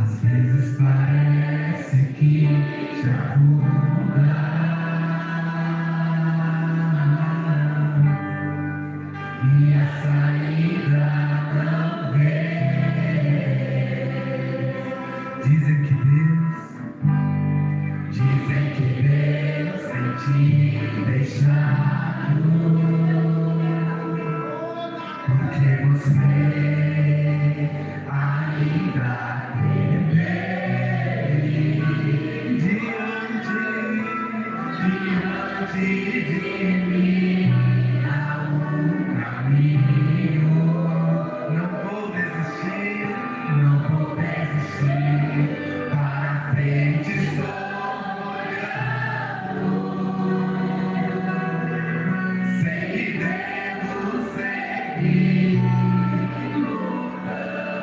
Às vezes parece que já muda e a saída não vem. Dizem que Deus tem te deixado, porque você ainda tem diante de mim há um caminho. Não vou desistir, não vou desistir. Para frente estou olhando. Sei que devo seguir lutando.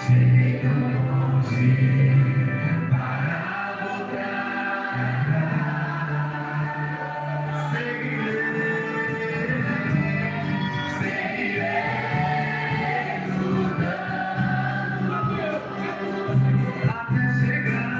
Cheguei tão longe para voltar. Seguirei lutando até chegar.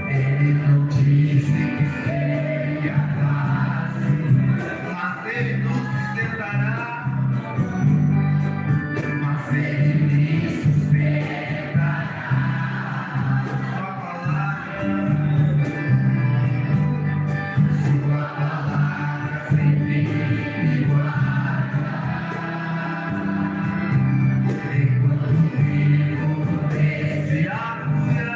Ele não disse que seria fácil, mas ele nos sustentará. Mas ele me sustentará. Sua palavra sempre me guarda. Enquanto vivo nesse agulha,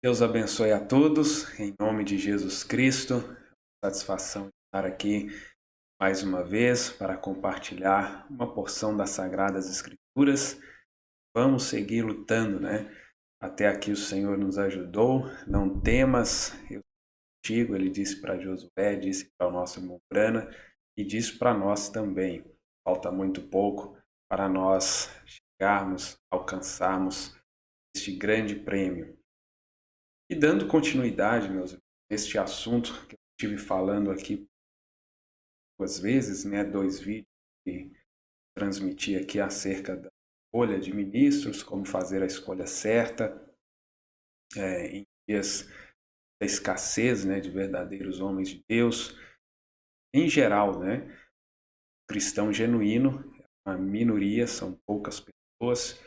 Deus abençoe a todos, em nome de Jesus Cristo. Satisfação de estar aqui mais uma vez para compartilhar uma porção das Sagradas Escrituras. Vamos seguir lutando, né? Até aqui o Senhor nos ajudou. Não temas, eu sou contigo, ele disse para Josué, disse para o nosso irmão Brana e disse para nós também. Falta muito pouco para nós chegarmos, alcançarmos este grande prêmio. E dando continuidade, meus irmãos, neste assunto que eu estive falando aqui duas vezes, né, 2 vídeos que transmiti aqui acerca da escolha de ministros, como fazer a escolha certa, em dias da escassez, né, de verdadeiros homens de Deus. Em geral, né, o cristão genuíno é uma minoria, são poucas pessoas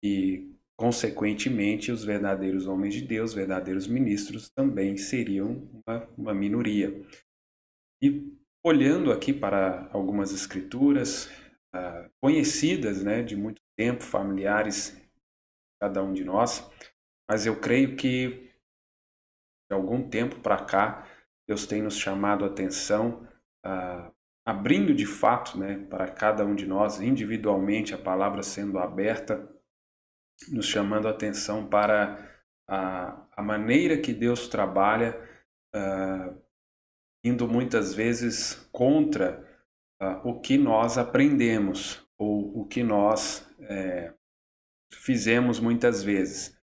e consequentemente, os verdadeiros homens de Deus, verdadeiros ministros, também seriam uma minoria. E olhando aqui para algumas escrituras conhecidas, né, de muito tempo, familiares de cada um de nós, mas eu creio que de algum tempo para cá, Deus tem nos chamado a atenção, abrindo de fato, né, para cada um de nós, individualmente, a palavra sendo aberta, nos chamando a atenção para a maneira que Deus trabalha, indo muitas vezes contra o que nós aprendemos ou o que nós fizemos muitas vezes.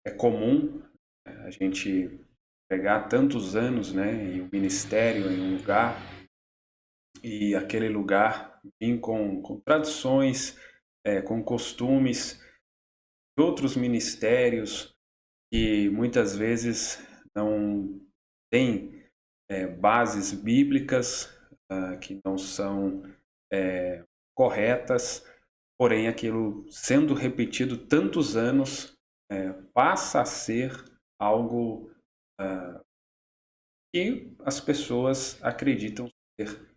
É comum a gente pegar tantos anos, né, em um ministério, em um lugar, e aquele lugar vir com tradições, com costumes de outros ministérios que muitas vezes não têm bases bíblicas, que não são corretas, porém aquilo sendo repetido tantos anos passa a ser algo que as pessoas acreditam ser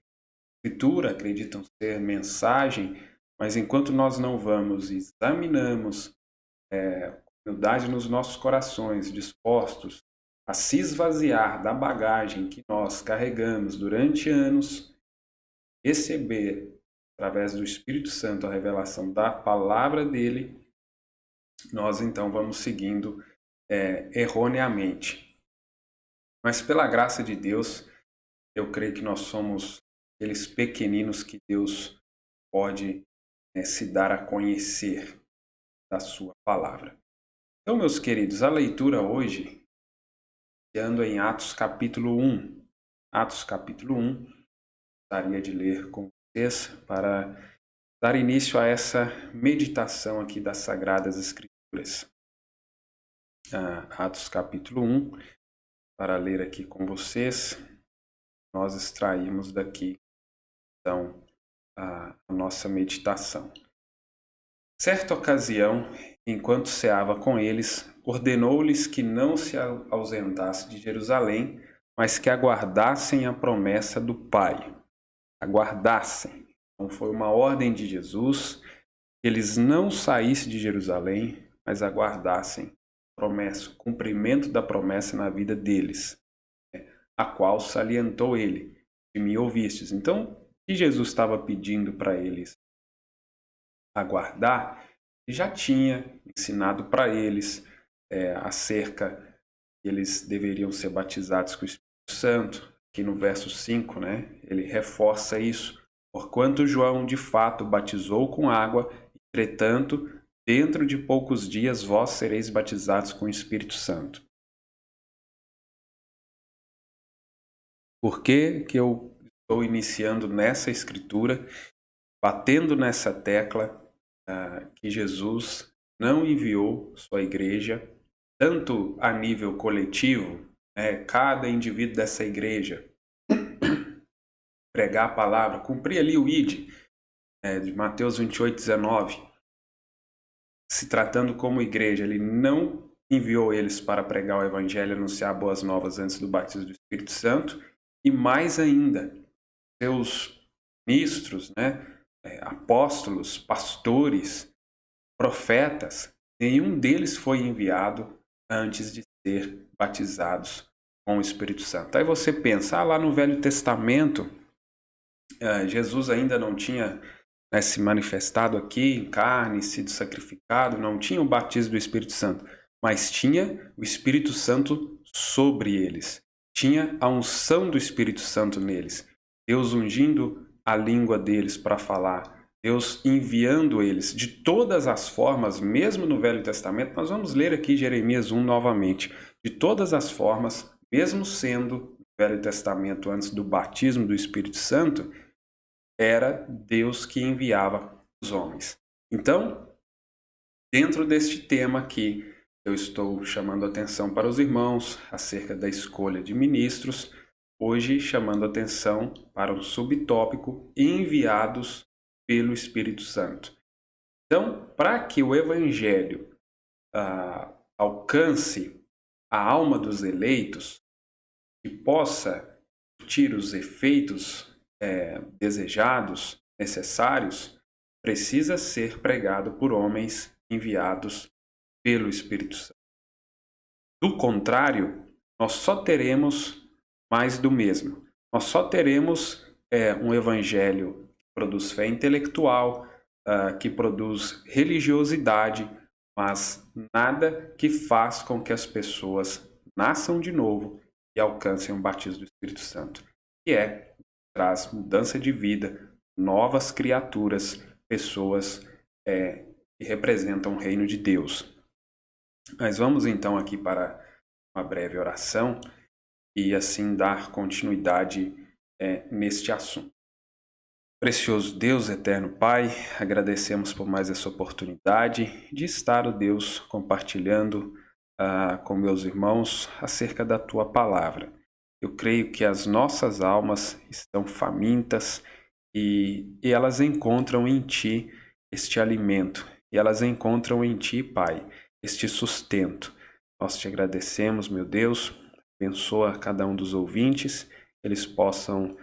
escritura, acreditam ser mensagem, mas enquanto nós não vamos e examinamos humildade nos nossos corações, dispostos a se esvaziar da bagagem que nós carregamos durante anos, receber, através do Espírito Santo, a revelação da palavra dele, nós então vamos seguindo erroneamente. Mas pela graça de Deus, eu creio que nós somos aqueles pequeninos que Deus pode se dar a conhecer da sua palavra. Então, meus queridos, a leitura hoje, iniciando em Atos capítulo 1. Atos capítulo 1, gostaria de ler com vocês para dar início a essa meditação aqui das Sagradas Escrituras. Atos capítulo 1, para ler aqui com vocês, nós extraímos daqui, então, a nossa meditação. Certa ocasião, enquanto ceava com eles, ordenou-lhes que não se ausentasse de Jerusalém, mas que aguardassem a promessa do Pai. Aguardassem. Então foi uma ordem de Jesus que eles não saíssem de Jerusalém, mas aguardassem a promessa, o cumprimento da promessa na vida deles, a qual salientou ele, que me ouvistes. Então, o que Jesus estava pedindo para eles aguardar, ele já tinha ensinado para eles acerca que eles deveriam ser batizados com o Espírito Santo. Aqui no verso 5, né, ele reforça isso. Porquanto João de fato batizou com água, entretanto, dentro de poucos dias vós sereis batizados com o Espírito Santo. Por que eu estou iniciando nessa escritura, batendo nessa tecla, que Jesus não enviou sua igreja, tanto a nível coletivo, cada indivíduo dessa igreja, pregar a palavra, cumprir ali o ID, de Mateus 28:19, se tratando como igreja, ele não enviou eles para pregar o evangelho, anunciar boas novas antes do batismo do Espírito Santo, e mais ainda, seus ministros, apóstolos, pastores, profetas, nenhum deles foi enviado antes de ser batizados com o Espírito Santo. Aí você pensa, lá no Velho Testamento, Jesus ainda não tinha, né, se manifestado aqui em carne, sido sacrificado, não tinha o batismo do Espírito Santo, mas tinha o Espírito Santo sobre eles. Tinha a unção do Espírito Santo neles. Deus ungindo a língua deles para falar. Deus enviando eles de todas as formas, mesmo no Velho Testamento. Nós vamos ler aqui Jeremias 1 novamente. De todas as formas, mesmo sendo no Velho Testamento antes do batismo do Espírito Santo, era Deus que enviava os homens. Então, dentro deste tema aqui, eu estou chamando a atenção para os irmãos acerca da escolha de ministros, hoje chamando a atenção para o subtópico enviados pelo Espírito Santo. Então, para que o Evangelho alcance a alma dos eleitos e possa surtir os efeitos desejados, necessários, precisa ser pregado por homens enviados pelo Espírito Santo. Do contrário, nós só teremos mais do mesmo. Nós só teremos um evangelho que produz fé intelectual, que produz religiosidade, mas nada que faz com que as pessoas nasçam de novo e alcancem o batismo do Espírito Santo, que traz mudança de vida, novas criaturas, pessoas que representam o reino de Deus. Mas vamos então aqui para uma breve oração e assim dar continuidade neste assunto. Precioso Deus, eterno Pai, agradecemos por mais essa oportunidade de estar, ó Deus, compartilhando com meus irmãos acerca da Tua Palavra. Eu creio que as nossas almas estão famintas e elas encontram em Ti este alimento, e elas encontram em Ti, Pai, este sustento. Nós Te agradecemos, meu Deus, abençoa cada um dos ouvintes, que eles possam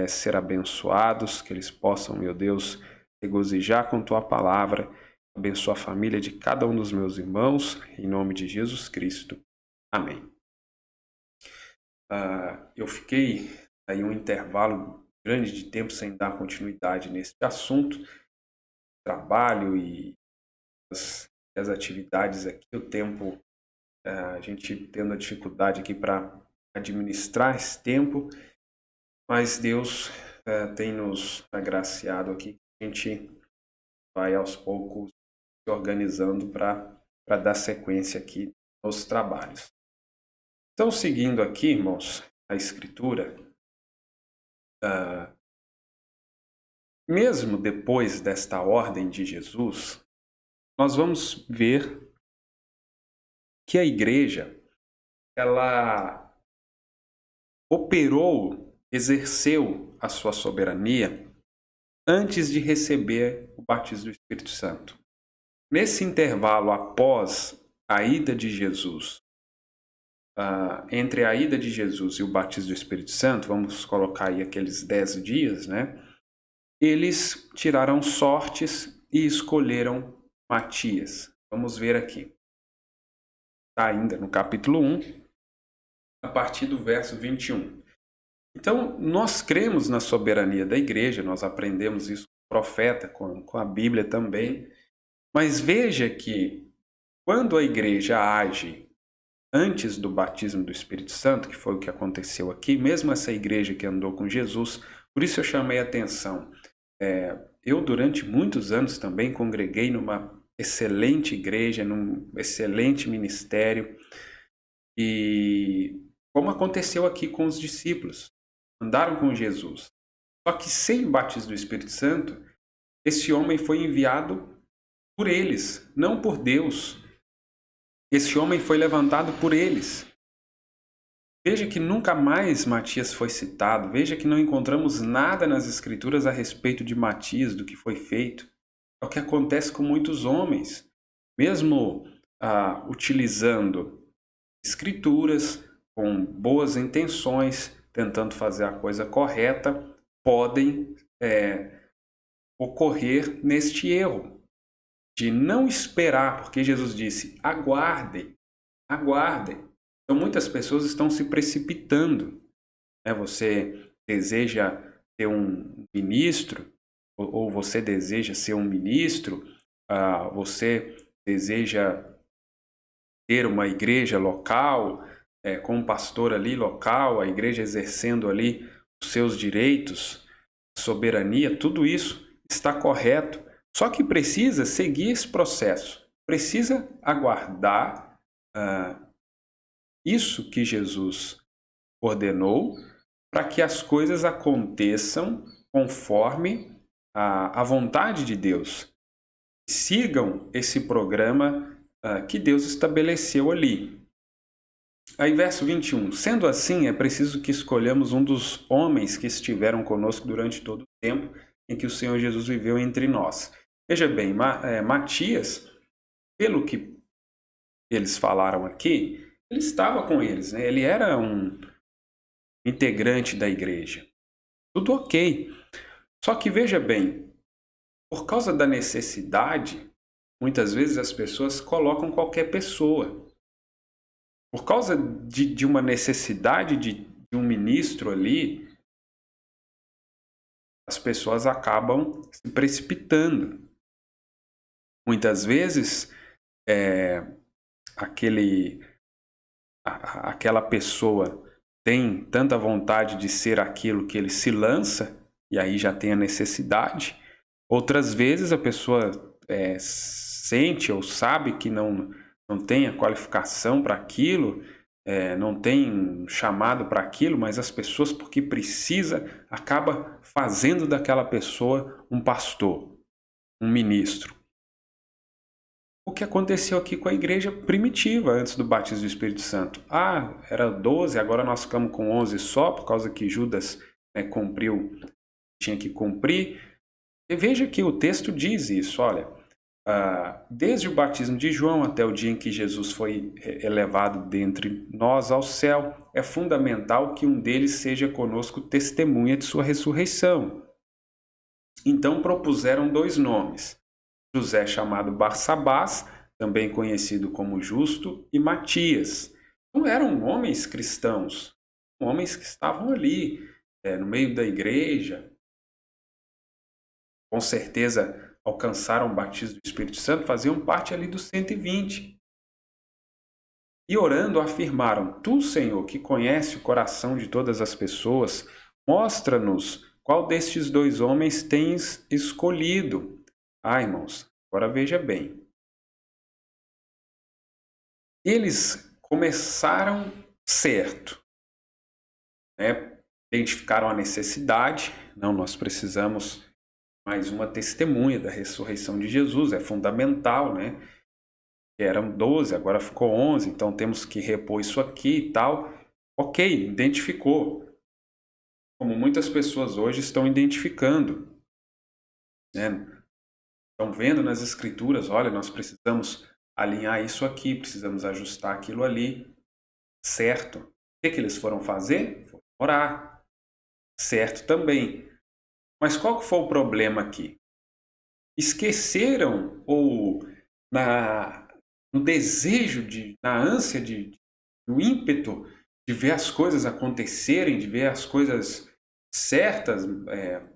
ser abençoados, que eles possam, meu Deus, regozijar com Tua Palavra. Abençoa a família de cada um dos meus irmãos, em nome de Jesus Cristo. Amém. Eu fiquei aí um intervalo grande de tempo sem dar continuidade nesse assunto, trabalho e as atividades aqui, o tempo, a gente tendo a dificuldade aqui para administrar esse tempo, mas Deus tem nos agraciado aqui, a gente vai aos poucos se organizando para dar sequência aqui nos trabalhos. Então, seguindo aqui, irmãos, a Escritura, mesmo depois desta ordem de Jesus, nós vamos ver que a igreja, ela operou, exerceu a sua soberania antes de receber o batismo do Espírito Santo. Nesse intervalo após a ida de Jesus, entre a ida de Jesus e o batismo do Espírito Santo, vamos colocar aí aqueles 10 dias, né? Eles tiraram sortes e escolheram Matias. Vamos ver aqui. Está ainda no capítulo 1, a partir do verso 21. Então, nós cremos na soberania da igreja, nós aprendemos isso com o profeta, com a Bíblia também, mas veja que quando a igreja age antes do batismo do Espírito Santo, que foi o que aconteceu aqui, mesmo essa igreja que andou com Jesus, por isso eu chamei a atenção. Eu, durante muitos anos também, congreguei numa excelente igreja, num excelente ministério, e como aconteceu aqui com os discípulos, andaram com Jesus. Só que sem o batismo do Espírito Santo, esse homem foi enviado por eles, não por Deus. Esse homem foi levantado por eles. Veja que nunca mais Matias foi citado. Veja que não encontramos nada nas Escrituras a respeito de Matias, do que foi feito. É o que acontece com muitos homens. Mesmo utilizando Escrituras, com boas intenções, tentando fazer a coisa correta, podem ocorrer neste erro, de não esperar, porque Jesus disse, aguardem, aguardem. Então muitas pessoas estão se precipitando, né? Você deseja ter um ministro, ou você deseja ser um ministro, você deseja ter uma igreja local, com um pastor ali local, a igreja exercendo ali os seus direitos, soberania, tudo isso está correto. Só que precisa seguir esse processo, precisa aguardar isso que Jesus ordenou para que as coisas aconteçam conforme a vontade de Deus. Sigam esse programa que Deus estabeleceu ali. Aí, verso 21. Sendo assim, é preciso que escolhamos um dos homens que estiveram conosco durante todo o tempo em que o Senhor Jesus viveu entre nós. Veja bem, Matias, pelo que eles falaram aqui, ele estava com eles, né? Ele era um integrante da igreja. Tudo ok. Só que veja bem, por causa da necessidade, muitas vezes as pessoas colocam qualquer pessoa. Por causa de uma necessidade de um ministro ali, as pessoas acabam se precipitando. Muitas vezes, aquela pessoa tem tanta vontade de ser aquilo que ele se lança, e aí já tem a necessidade. Outras vezes a pessoa sente ou sabe que não tem a qualificação para aquilo, não tem chamado para aquilo, mas as pessoas, porque precisa, acaba fazendo daquela pessoa um pastor, um ministro. O que aconteceu aqui com a igreja primitiva, antes do batismo do Espírito Santo. Era 12, agora nós ficamos com 11 só, por causa que Judas tinha que cumprir. E veja que o texto diz isso, olha, desde o batismo de João até o dia em que Jesus foi elevado dentre nós ao céu, é fundamental que um deles seja conosco testemunha de sua ressurreição. Então propuseram 2 nomes, José chamado Barsabás, também conhecido como Justo, e Matias. Não eram homens cristãos, homens que estavam ali, no meio da igreja, com certeza alcançaram o batismo do Espírito Santo, faziam parte ali dos 120. E orando afirmaram, Tu, Senhor, que conhece o coração de todas as pessoas, mostra-nos qual destes 2 homens tens escolhido. Irmãos, agora veja bem. Eles começaram certo, né? Identificaram a necessidade, nós precisamos mais uma testemunha da ressurreição de Jesus, é fundamental, né? Eram 12, agora ficou 11, então temos que repor isso aqui e tal. Ok, identificou. Como muitas pessoas hoje estão identificando, né? Estão vendo nas escrituras, olha, nós precisamos alinhar isso aqui, precisamos ajustar aquilo ali. Certo. O que eles foram fazer? Foram orar. Certo também. Mas qual que foi o problema aqui? Esqueceram ou no desejo, na ânsia, no ímpeto de ver as coisas acontecerem, de ver as coisas certas,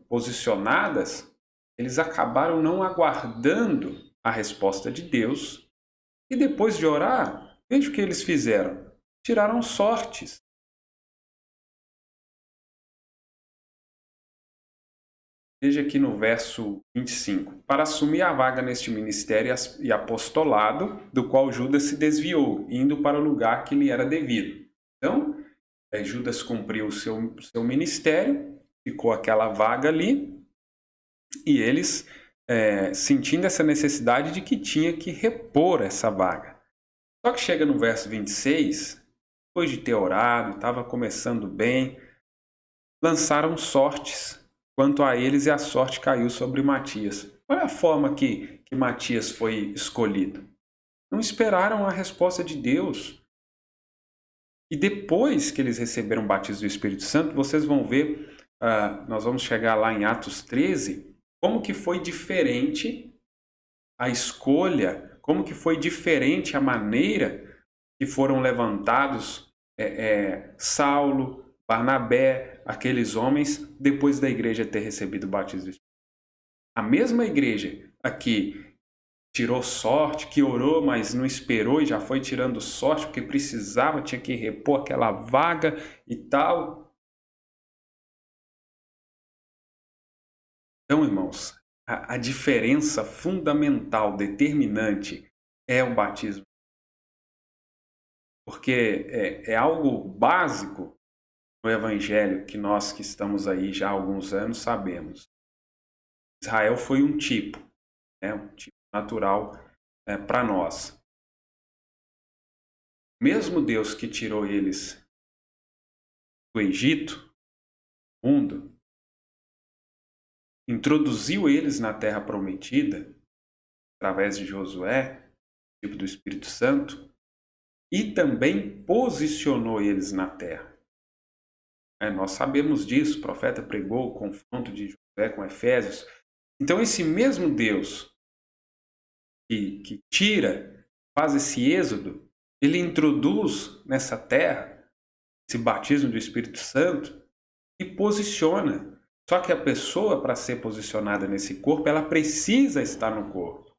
posicionadas, eles acabaram não aguardando a resposta de Deus. E depois de orar, veja o que eles fizeram. Tiraram sortes. Veja aqui no verso 25. Para assumir a vaga neste ministério e apostolado, do qual Judas se desviou, indo para o lugar que lhe era devido. Então, Judas cumpriu o seu ministério, ficou aquela vaga ali, e eles, sentindo essa necessidade de que tinha que repor essa vaga. Só que chega no verso 26, depois de ter orado, estava começando bem, lançaram sortes. Quanto a eles, e a sorte caiu sobre Matias. Olha a forma que Matias foi escolhido. Não esperaram a resposta de Deus. E depois que eles receberam o batismo do Espírito Santo, vocês vão ver, nós vamos chegar lá em Atos 13, como que foi diferente a escolha, como que foi diferente a maneira que foram levantados Saulo, Barnabé, aqueles homens, depois da igreja ter recebido o batismo do Espírito. A mesma igreja aqui tirou sorte, que orou, mas não esperou e já foi tirando sorte porque precisava, tinha que repor aquela vaga e tal. Então, irmãos, a diferença fundamental, determinante, é o batismo. Porque é algo básico no Evangelho que nós que estamos aí já há alguns anos sabemos. Israel foi um tipo natural para nós. Mesmo Deus que tirou eles do Egito, mundo, introduziu eles na terra prometida, através de Josué, tipo do Espírito Santo, e também posicionou eles na terra. Nós sabemos disso, o profeta pregou o confronto de Josué com Efésios. Então esse mesmo Deus que tira, faz esse êxodo, ele introduz nessa terra esse batismo do Espírito Santo e posiciona. Só que a pessoa, para ser posicionada nesse corpo, ela precisa estar no corpo.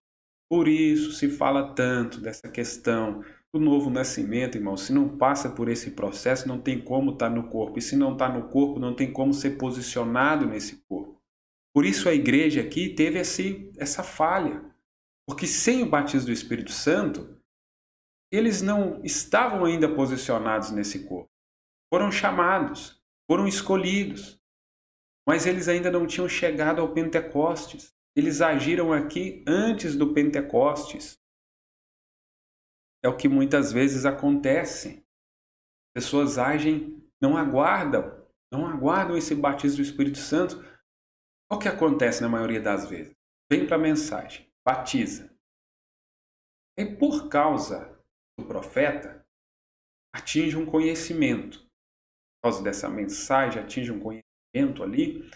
Por isso se fala tanto dessa questão do novo nascimento, irmão. Se não passa por esse processo, não tem como estar no corpo. E se não está no corpo, não tem como ser posicionado nesse corpo. Por isso a igreja aqui teve essa falha. Porque sem o batismo do Espírito Santo, eles não estavam ainda posicionados nesse corpo. Foram chamados, foram escolhidos, mas eles ainda não tinham chegado ao Pentecostes. Eles agiram aqui antes do Pentecostes. É o que muitas vezes acontece. Pessoas agem, não aguardam esse batismo do Espírito Santo. O que acontece na maioria das vezes? Vem para a mensagem, batiza. E por causa do profeta, atinge um conhecimento. Por causa dessa mensagem, atinge um conhecimento ali.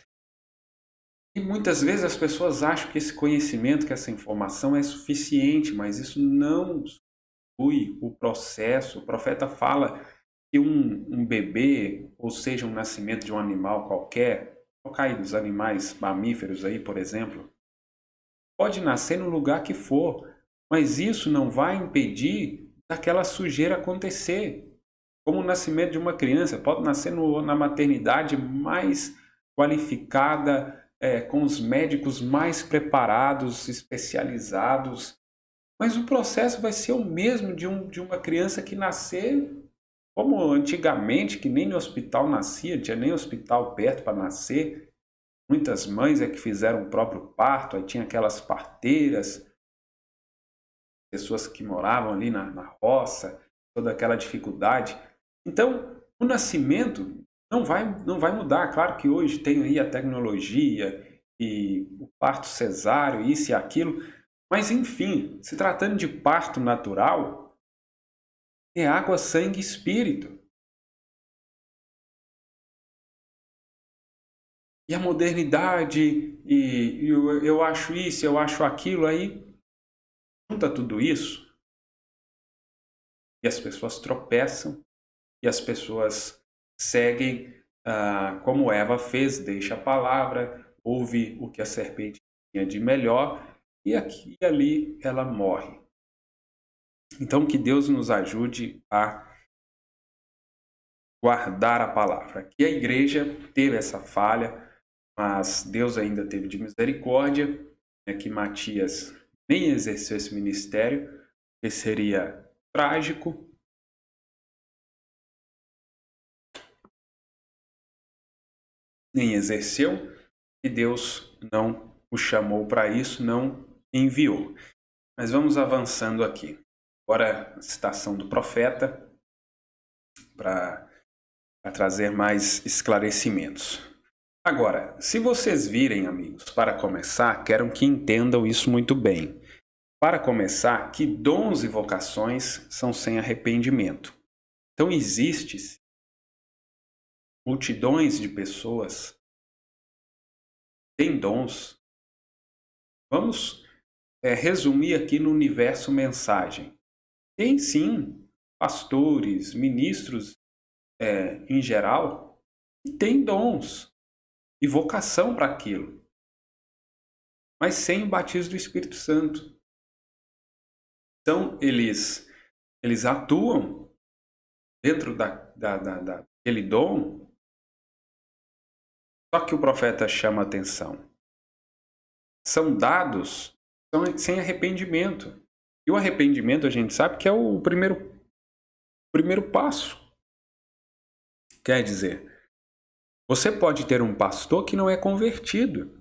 E muitas vezes as pessoas acham que esse conhecimento, que essa informação é suficiente, mas isso não substitui o processo. O profeta fala que um bebê, ou seja, um nascimento de um animal qualquer, colocar aí dos animais mamíferos aí, por exemplo, pode nascer no lugar que for, mas isso não vai impedir daquela sujeira acontecer. Como o nascimento de uma criança, pode nascer na maternidade mais qualificada, com os médicos mais preparados, especializados, mas o processo vai ser o mesmo de uma criança que nascer como antigamente, que nem no hospital nascia, tinha nem hospital perto para nascer. Muitas mães que fizeram o próprio parto, aí tinha aquelas parteiras, pessoas que moravam ali na roça, toda aquela dificuldade. Então, o nascimento não vai mudar. Claro que hoje tem aí a tecnologia e o parto cesáreo, isso e aquilo, mas enfim, se tratando de parto natural, é água, sangue e espírito. E a modernidade, e eu acho isso, eu acho aquilo, aí junta tudo isso e as pessoas tropeçam e as pessoas seguem como Eva fez, deixa a palavra, ouve o que a serpente tinha de melhor e aqui e ali ela morre. Então que Deus nos ajude a guardar a palavra. Aqui a igreja teve essa falha, mas Deus ainda teve de misericórdia, que Matias nem exerceu esse ministério, que seria trágico. Nem exerceu, e Deus não o chamou para isso, não enviou. Mas vamos avançando aqui. Agora a citação do profeta, para trazer mais esclarecimentos. Agora, se vocês virem, amigos, para começar, quero que entendam isso muito bem. Para começar, que dons e vocações são sem arrependimento. Então, existe multidões de pessoas têm dons, Vamos resumir aqui no universo mensagem. Tem sim pastores, ministros em geral, que têm dons e vocação para aquilo, mas sem o batismo do Espírito Santo. Então, eles atuam dentro daquele dom, só que o profeta chama a atenção. São dados sem arrependimento. E o arrependimento a gente sabe que é o primeiro passo. Quer dizer, você pode ter um pastor que não é convertido.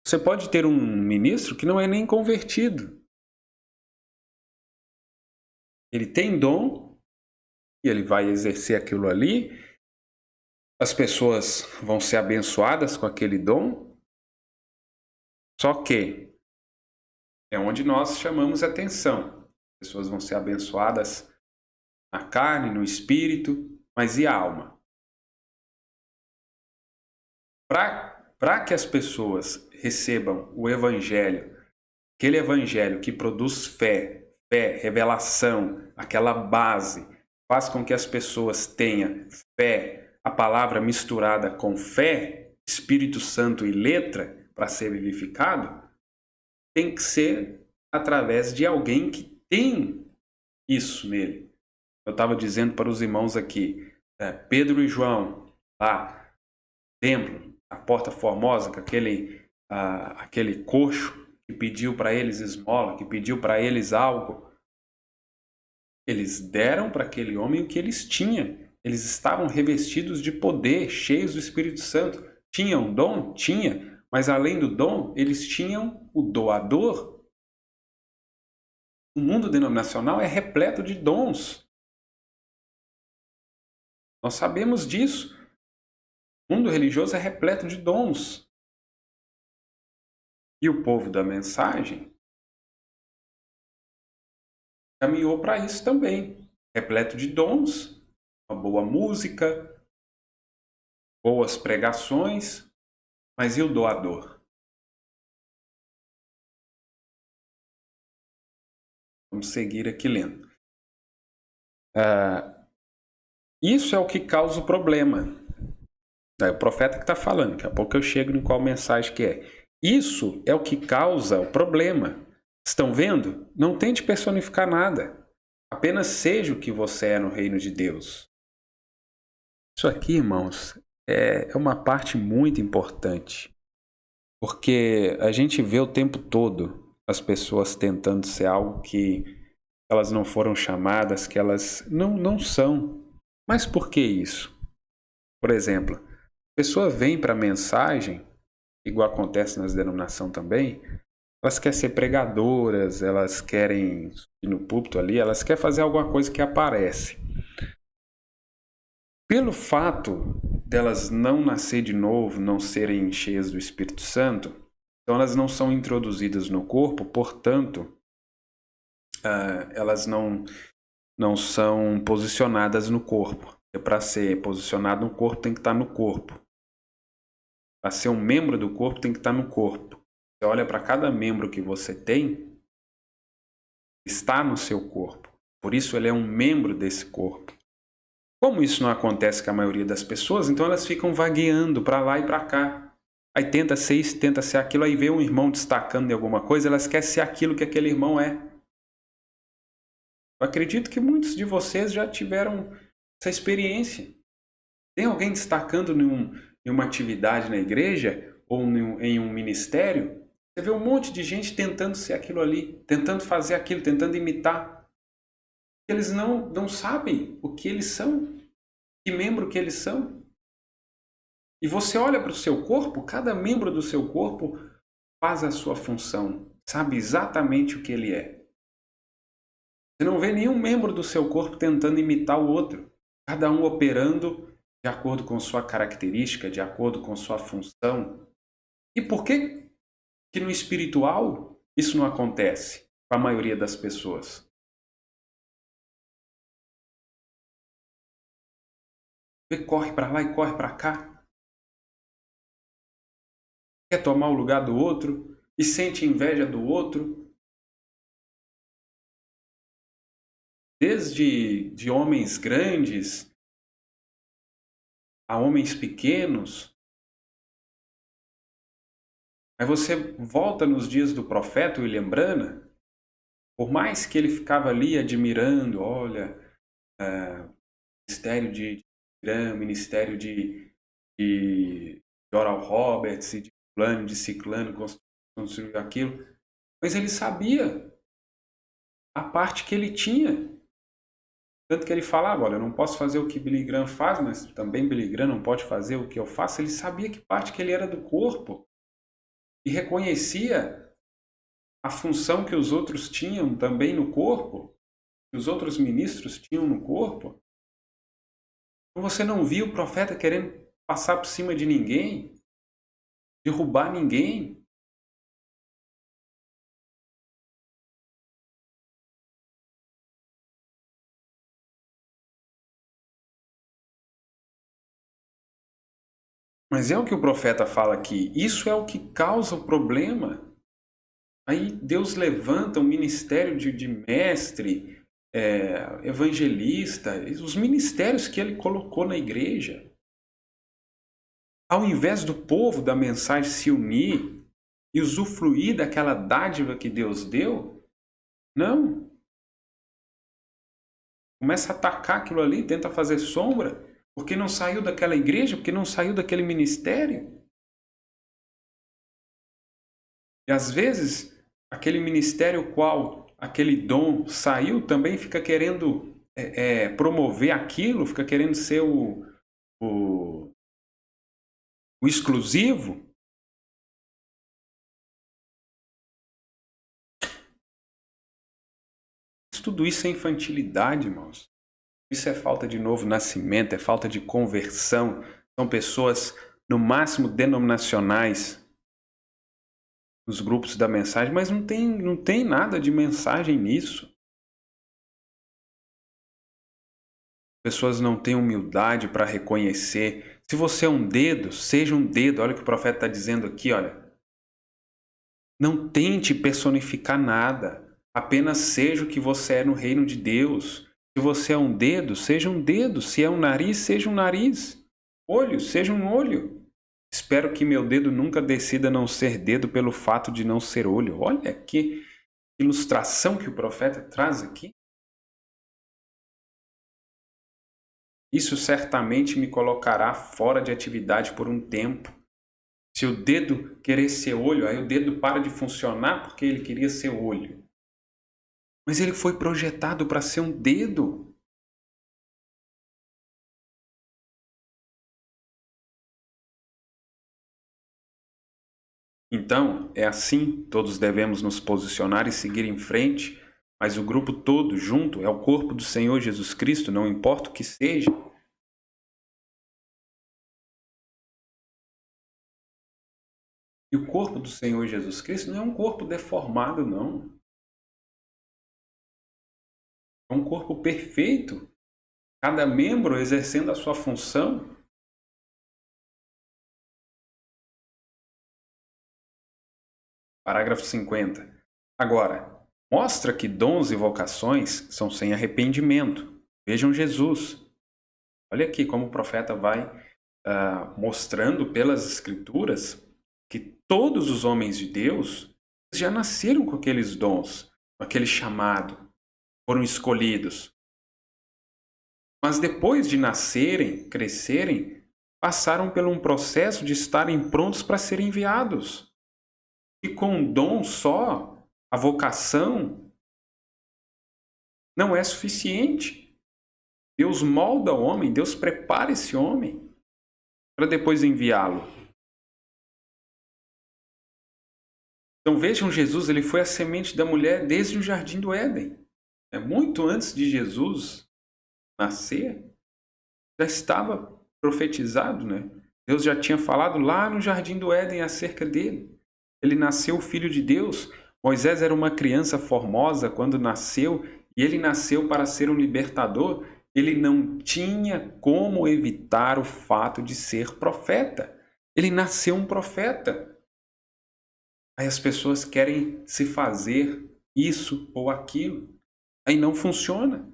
Você pode ter um ministro que não é nem convertido. Ele tem dom e ele vai exercer aquilo ali. As pessoas vão ser abençoadas com aquele dom. Só que é onde nós chamamos atenção. As pessoas vão ser abençoadas na carne, no espírito, mas e a alma? Para que as pessoas recebam o evangelho, aquele evangelho que produz fé, revelação, aquela base, faz com que as pessoas tenham fé, a palavra misturada com fé, Espírito Santo e letra, para ser vivificado, tem que ser através de alguém que tem isso nele. Eu estava dizendo para os irmãos aqui, Pedro e João, lá, templo, a Porta Formosa, com aquele coxo que pediu para eles esmola, que pediu para eles algo. Eles deram para aquele homem o que eles tinham. Eles estavam revestidos de poder, cheios do Espírito Santo. Tinham dom? Tinha. Mas além do dom, eles tinham o doador. O mundo denominacional é repleto de dons. Nós sabemos disso. O mundo religioso é repleto de dons. E o povo da mensagem caminhou para isso também. Repleto de dons, uma boa música, boas pregações, mas e o doador? Vamos seguir aqui lendo. Isso é o que causa o problema. É o profeta que está falando, daqui a pouco eu chego em qual mensagem que é. Isso é o que causa o problema. Estão vendo? Não tente personificar nada. Apenas seja o que você é no reino de Deus. Isso aqui, irmãos, é uma parte muito importante. Porque a gente vê o tempo todo as pessoas tentando ser algo que elas não foram chamadas, que elas não são. Mas por que isso? Por exemplo, a pessoa vem para a mensagem, igual acontece nas denominações também, elas querem ser pregadoras, elas querem ir no púlpito ali, elas querem fazer alguma coisa que aparece. Pelo fato delas não nascer de novo, não serem cheias do Espírito Santo, então elas não são introduzidas no corpo, portanto, elas não são posicionadas no corpo. Para ser posicionado no corpo, tem que estar no corpo. Para ser um membro do corpo, tem que estar no corpo. Você olha para cada membro que você tem, está no seu corpo. Por isso ele é um membro desse corpo. Como isso não acontece com a maioria das pessoas, então elas ficam vagueando para lá e para cá. Aí tenta ser isso, tenta ser aquilo, aí vê um irmão destacando em alguma coisa, elas querem ser aquilo que aquele irmão é. Eu acredito que muitos de vocês já tiveram essa experiência. Tem alguém destacando em uma atividade na igreja ou em um ministério? Você vê um monte de gente tentando ser aquilo ali, tentando fazer aquilo, tentando imitar. Eles não sabem o que eles são, que membro que eles são. E você olha para o seu corpo, cada membro do seu corpo faz a sua função, sabe exatamente o que ele é. Você não vê nenhum membro do seu corpo tentando imitar o outro, cada um operando de acordo com sua característica, de acordo com sua função. E por que no espiritual isso não acontece com a maioria das pessoas? Você corre para lá e corre para cá. Quer tomar o lugar do outro, e sente inveja do outro. Desde de homens grandes a homens pequenos. Aí você volta nos dias do profeta William Branham, por mais que ele ficava ali admirando, olha, ministério de Graham, ministério de Oral Roberts, e de fulano, de ciclano, construiu aquilo, mas ele sabia a parte que ele tinha. Tanto que ele falava, olha, eu não posso fazer o que Billy Graham faz, mas também Billy Graham não pode fazer o que eu faço. Ele sabia que parte que ele era do corpo e reconhecia a função que os outros tinham também no corpo, que os outros ministros tinham no corpo. Então você não viu o profeta querendo passar por cima de ninguém, derrubar ninguém. Mas é o que o profeta fala aqui. Isso é o que causa o problema. Aí Deus levanta um ministério de mestre, evangelista, os ministérios que ele colocou na igreja. Ao invés do povo da mensagem se unir e usufruir daquela dádiva que Deus deu, não. Começa a atacar aquilo ali, tenta fazer sombra, porque não saiu daquela igreja, porque não saiu daquele ministério. E às vezes, aquele ministério qual aquele dom saiu, também fica querendo promover aquilo, fica querendo ser o exclusivo. Tudo isso é infantilidade, irmãos. Isso é falta de novo nascimento, é falta de conversão. São pessoas, no máximo, denominacionais, nos grupos da mensagem, mas não tem nada de mensagem nisso. Pessoas não têm humildade para reconhecer. Se você é um dedo, seja um dedo. Olha o que o profeta está dizendo aqui, olha. Não tente personificar nada. Apenas seja o que você é no reino de Deus. Se você é um dedo, seja um dedo. Se é um nariz, seja um nariz. Olho, seja um olho. Espero que meu dedo nunca decida não ser dedo pelo fato de não ser olho. Olha que ilustração que o profeta traz aqui. Isso certamente me colocará fora de atividade por um tempo. Se o dedo querer ser olho, aí o dedo para de funcionar porque ele queria ser olho. Mas ele foi projetado para ser um dedo. Então, é assim, todos devemos nos posicionar e seguir em frente, mas o grupo todo junto é o corpo do Senhor Jesus Cristo, não importa o que seja. E o corpo do Senhor Jesus Cristo não é um corpo deformado, não. É um corpo perfeito, cada membro exercendo a sua função. Parágrafo 50. Agora, mostra que dons e vocações são sem arrependimento. Vejam Jesus. Olha aqui como o profeta vai mostrando pelas Escrituras que todos os homens de Deus já nasceram com aqueles dons, com aquele chamado, foram escolhidos. Mas depois de nascerem, crescerem, passaram por um processo de estarem prontos para serem enviados. E com um dom só, a vocação, não é suficiente. Deus molda o homem, Deus prepara esse homem para depois enviá-lo. Então vejam, Jesus, ele foi a semente da mulher desde o Jardim do Éden. Muito antes de Jesus nascer, já estava profetizado, né? Deus já tinha falado lá no Jardim do Éden acerca dele. Ele nasceu filho de Deus. Moisés era uma criança formosa quando nasceu, e ele nasceu para ser um libertador. Ele não tinha como evitar o fato de ser profeta. Ele nasceu um profeta. Aí as pessoas querem se fazer isso ou aquilo. Aí não funciona.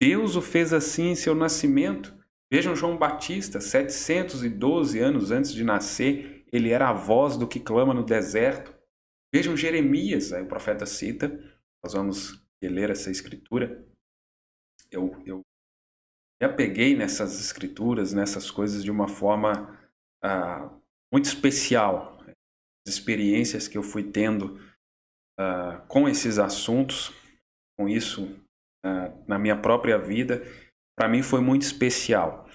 Deus o fez assim em seu nascimento. Vejam João Batista, 712 anos antes de nascer, ele era a voz do que clama no deserto. Vejam Jeremias, aí o profeta cita, nós vamos ler essa escritura. Eu me apeguei nessas escrituras, nessas coisas de uma forma muito especial. As experiências que eu fui tendo com esses assuntos, com isso na minha própria vida, para mim foi muito especial.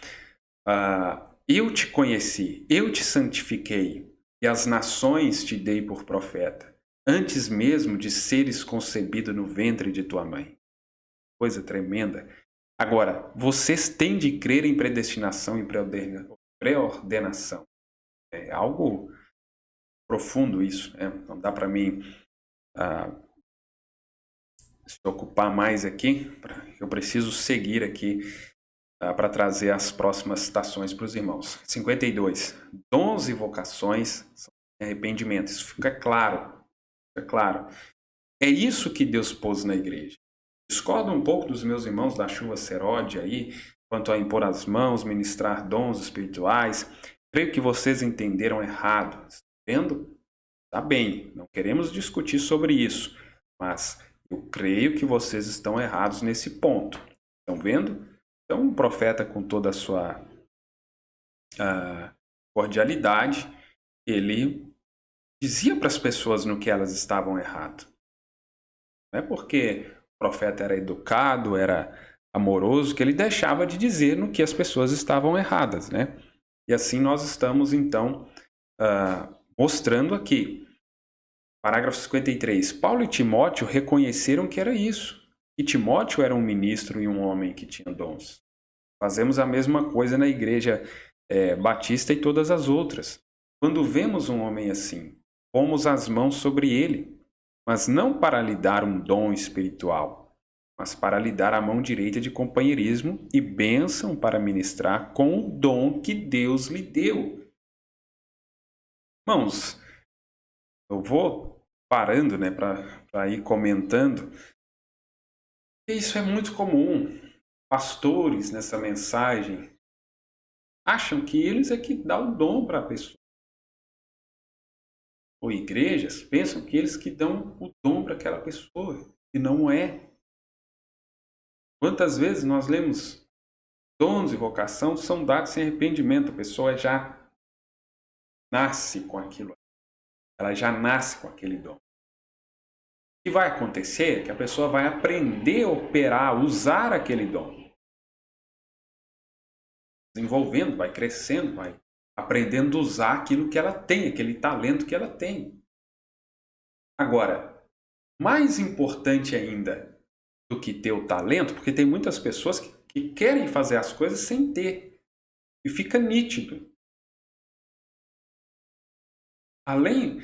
Eu te conheci, eu te santifiquei, e as nações te dei por profeta, antes mesmo de seres concebido no ventre de tua mãe. Coisa tremenda. Agora, vocês têm de crer em predestinação e pré-ordenação. É algo profundo isso, né? Não dá para mim se ocupar mais aqui. Eu preciso seguir aqui para trazer as próximas citações para os irmãos. 52. Dons e vocações são arrependimento. Isso fica claro. Fica claro. É isso que Deus pôs na igreja. Discordo um pouco dos meus irmãos da chuva Serode aí, quanto a impor as mãos, ministrar dons espirituais. Creio que vocês entenderam errado. Está vendo? Tá bem, não queremos discutir sobre isso, mas eu creio que vocês estão errados nesse ponto. Estão vendo? Então, um profeta com toda a sua cordialidade, ele dizia para as pessoas no que elas estavam erradas. Não é porque o profeta era educado, era amoroso, que ele deixava de dizer no que as pessoas estavam erradas, né? E assim nós estamos, então, mostrando aqui. Parágrafo 53. Paulo e Timóteo reconheceram que era isso. Que Timóteo era um ministro e um homem que tinha dons. Fazemos a mesma coisa na igreja batista e todas as outras. Quando vemos um homem assim, pomos as mãos sobre ele, mas não para lhe dar um dom espiritual, mas para lhe dar a mão direita de companheirismo e bênção para ministrar com o dom que Deus lhe deu. Irmãos, eu vou parando, né, para ir comentando. Isso é muito comum. Pastores nessa mensagem acham que eles é que dão o dom para a pessoa. Ou igrejas pensam que eles que dão o dom para aquela pessoa, e não é. Quantas vezes nós lemos dons e vocação são dados sem arrependimento, a pessoa já nasce com aquilo. Ela já nasce com aquele dom. O que vai acontecer é que a pessoa vai aprender a operar, usar aquele dom. Desenvolvendo, vai crescendo, vai aprendendo a usar aquilo que ela tem, aquele talento que ela tem. Agora, mais importante ainda do que ter o talento, porque tem muitas pessoas que querem fazer as coisas sem ter. E fica nítido. Além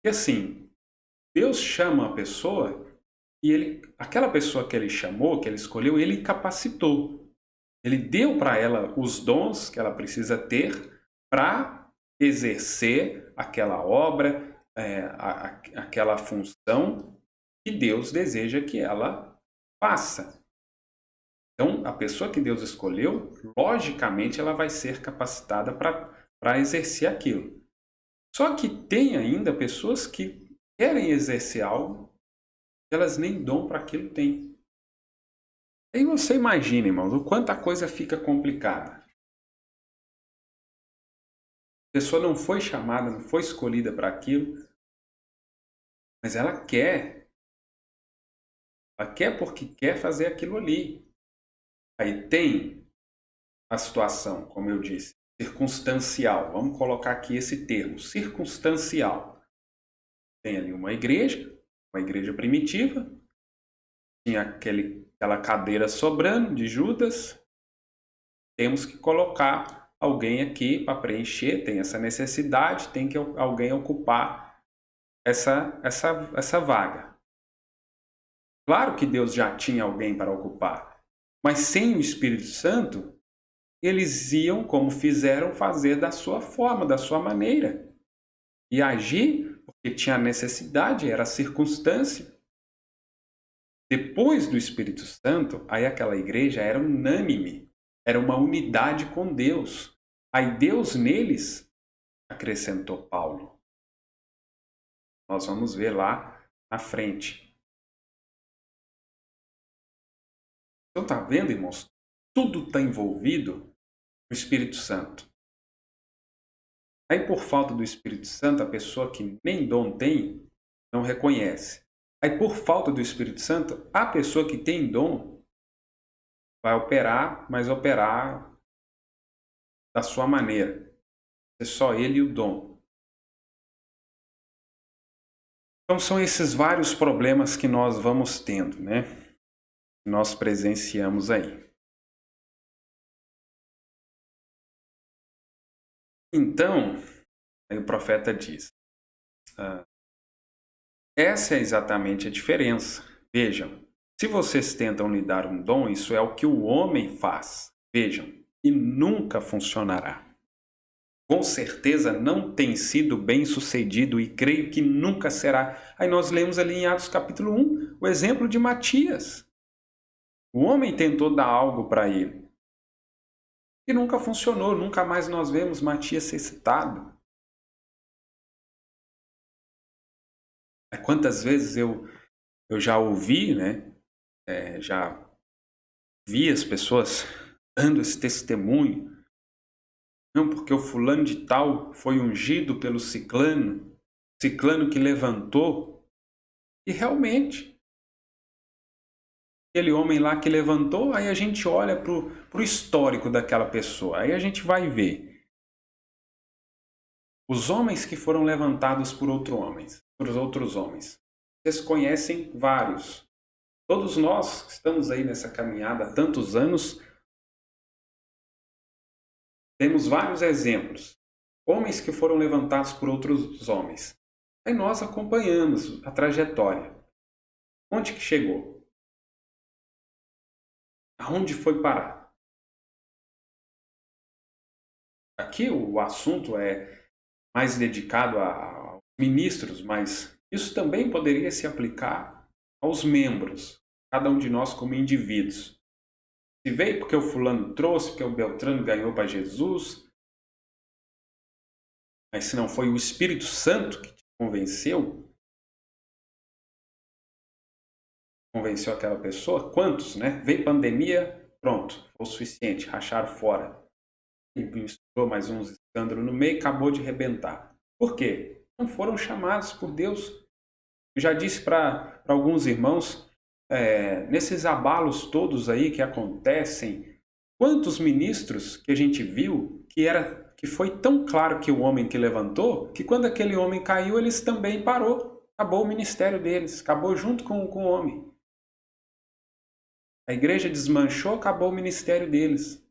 que assim, Deus chama a pessoa e aquela pessoa que ele chamou, que ele escolheu, ele capacitou. Ele deu para ela os dons que ela precisa ter para exercer aquela obra, aquela função que Deus deseja que ela faça. Então, a pessoa que Deus escolheu, logicamente, ela vai ser capacitada para exercer aquilo. Só que tem ainda pessoas que querem exercer algo que elas nem dom para aquilo têm. Aí você imagina, irmãos, o quanto a coisa fica complicada. A pessoa não foi chamada, não foi escolhida para aquilo, mas ela quer. Ela quer porque quer fazer aquilo ali. Aí tem a situação, como eu disse, circunstancial. Vamos colocar aqui esse termo, circunstancial. Tem ali uma igreja primitiva, tinha aquela cadeira sobrando de Judas, temos que colocar alguém aqui para preencher, tem essa necessidade, tem que alguém ocupar essa vaga. Claro que Deus já tinha alguém para ocupar, mas sem o Espírito Santo, eles iam, como fizeram, fazer da sua forma, da sua maneira. e agir, porque tinha necessidade, era a circunstância. Depois do Espírito Santo, aí aquela igreja era unânime, era uma unidade com Deus. Aí Deus neles acrescentou Paulo. Nós vamos ver lá na frente. Então tá vendo, irmãos? Tudo está envolvido no Espírito Santo. Aí por falta do Espírito Santo, a pessoa que nem dom tem, não reconhece. Aí por falta do Espírito Santo, a pessoa que tem dom vai operar, mas operar da sua maneira. É só ele e o dom. Então são esses vários problemas que nós vamos tendo, né? Que nós presenciamos aí. Então, aí o profeta diz, essa é exatamente a diferença. Vejam, se vocês tentam lhe dar um dom, isso é o que o homem faz. Vejam, e nunca funcionará. Com certeza não tem sido bem sucedido e creio que nunca será. Aí nós lemos ali em Atos capítulo 1 o exemplo de Matias. O homem tentou dar algo para ele e nunca funcionou. Nunca mais nós vemos Matias ser citado. Quantas vezes eu já ouvi, né? Já vi as pessoas dando esse testemunho. Não, porque o fulano de tal foi ungido pelo ciclano que levantou. E realmente, aquele homem lá que levantou, aí a gente olha para o histórico daquela pessoa. Aí a gente vai ver. Os homens que foram levantados por outros homens. Vocês conhecem vários. Todos nós que estamos aí nessa caminhada há tantos anos, temos vários exemplos. Homens que foram levantados por outros homens. Aí nós acompanhamos a trajetória. Onde que chegou? Aonde foi parar? Aqui o assunto é mais dedicado aos ministros, mas isso também poderia se aplicar aos membros, cada um de nós como indivíduos. Se veio porque o fulano trouxe, porque o Beltrano ganhou para Jesus, mas se não foi o Espírito Santo que te convenceu aquela pessoa, quantos, né? Veio pandemia, pronto, foi o suficiente, racharam fora. E misturou mais uns escândalos no meio, acabou de rebentar. Por quê? Não foram chamados por Deus. Eu já disse para alguns irmãos, nesses abalos todos aí que acontecem, quantos ministros que a gente viu que foi tão claro que o homem que levantou, que quando aquele homem caiu, eles também parou. Acabou o ministério deles, acabou junto com o homem. A igreja desmanchou, acabou o ministério deles.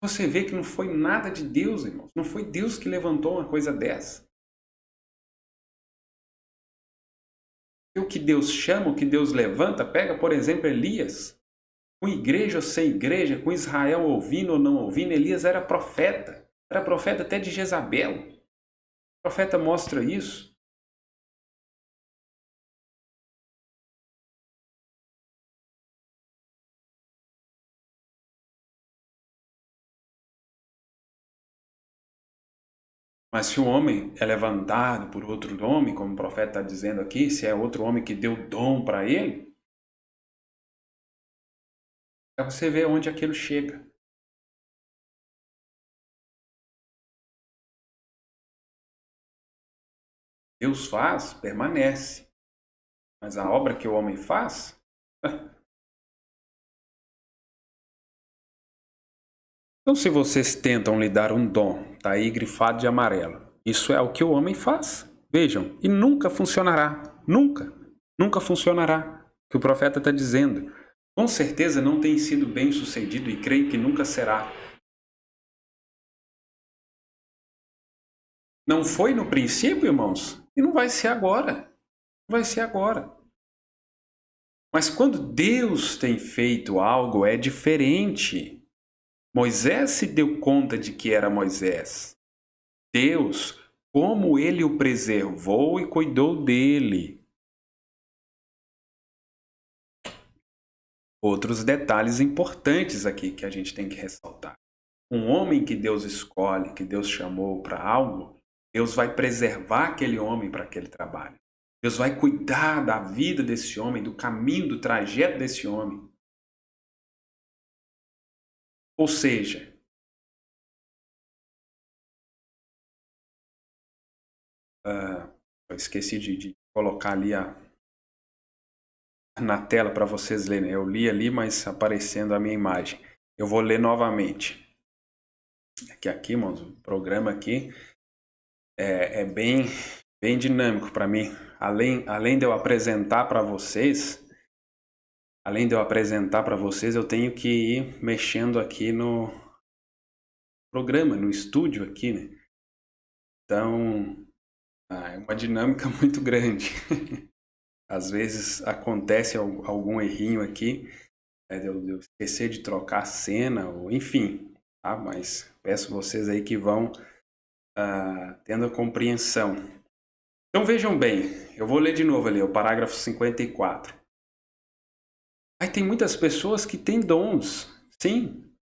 Você vê que não foi nada de Deus, irmãos. Não foi Deus que levantou uma coisa dessa. E o que Deus chama, o que Deus levanta, pega, por exemplo, Elias. Com igreja ou sem igreja, com Israel ouvindo ou não ouvindo, Elias era profeta. Era profeta até de Jezabel. O profeta mostra isso. Mas se o homem é levantado por outro homem, como o profeta está dizendo aqui, se é outro homem que deu dom para ele, é você ver onde aquilo chega. Deus faz, permanece. Mas a obra que o homem faz... Então, se vocês tentam lhe dar um dom, está aí grifado de amarelo. Isso é o que o homem faz. Vejam, e nunca funcionará. Nunca funcionará. O que o profeta está dizendo. Com certeza não tem sido bem sucedido e creio que nunca será. Não foi no princípio, irmãos, e não vai ser agora. Não vai ser agora. Mas quando Deus tem feito algo, é diferente. Moisés se deu conta de que era Moisés. Deus, como ele o preservou e cuidou dele. Outros detalhes importantes aqui que a gente tem que ressaltar. Um homem que Deus escolhe, que Deus chamou para algo, Deus vai preservar aquele homem para aquele trabalho. Deus vai cuidar da vida desse homem, do caminho, do trajeto desse homem. Ou seja, eu esqueci de colocar ali na tela para vocês lerem. Eu li ali, mas aparecendo a minha imagem. Eu vou ler novamente. Aqui, irmãos, o programa aqui é bem dinâmico para mim. Além de eu apresentar para vocês, eu tenho que ir mexendo aqui no programa, no estúdio aqui, né? Então, é uma dinâmica muito grande. Às vezes acontece algum errinho aqui, de eu esquecer de trocar a cena, ou enfim, tá? Mas peço vocês aí que vão tendo a compreensão. Então vejam bem, eu vou ler de novo ali, o parágrafo 54. Aí tem muitas pessoas que têm dons, sim.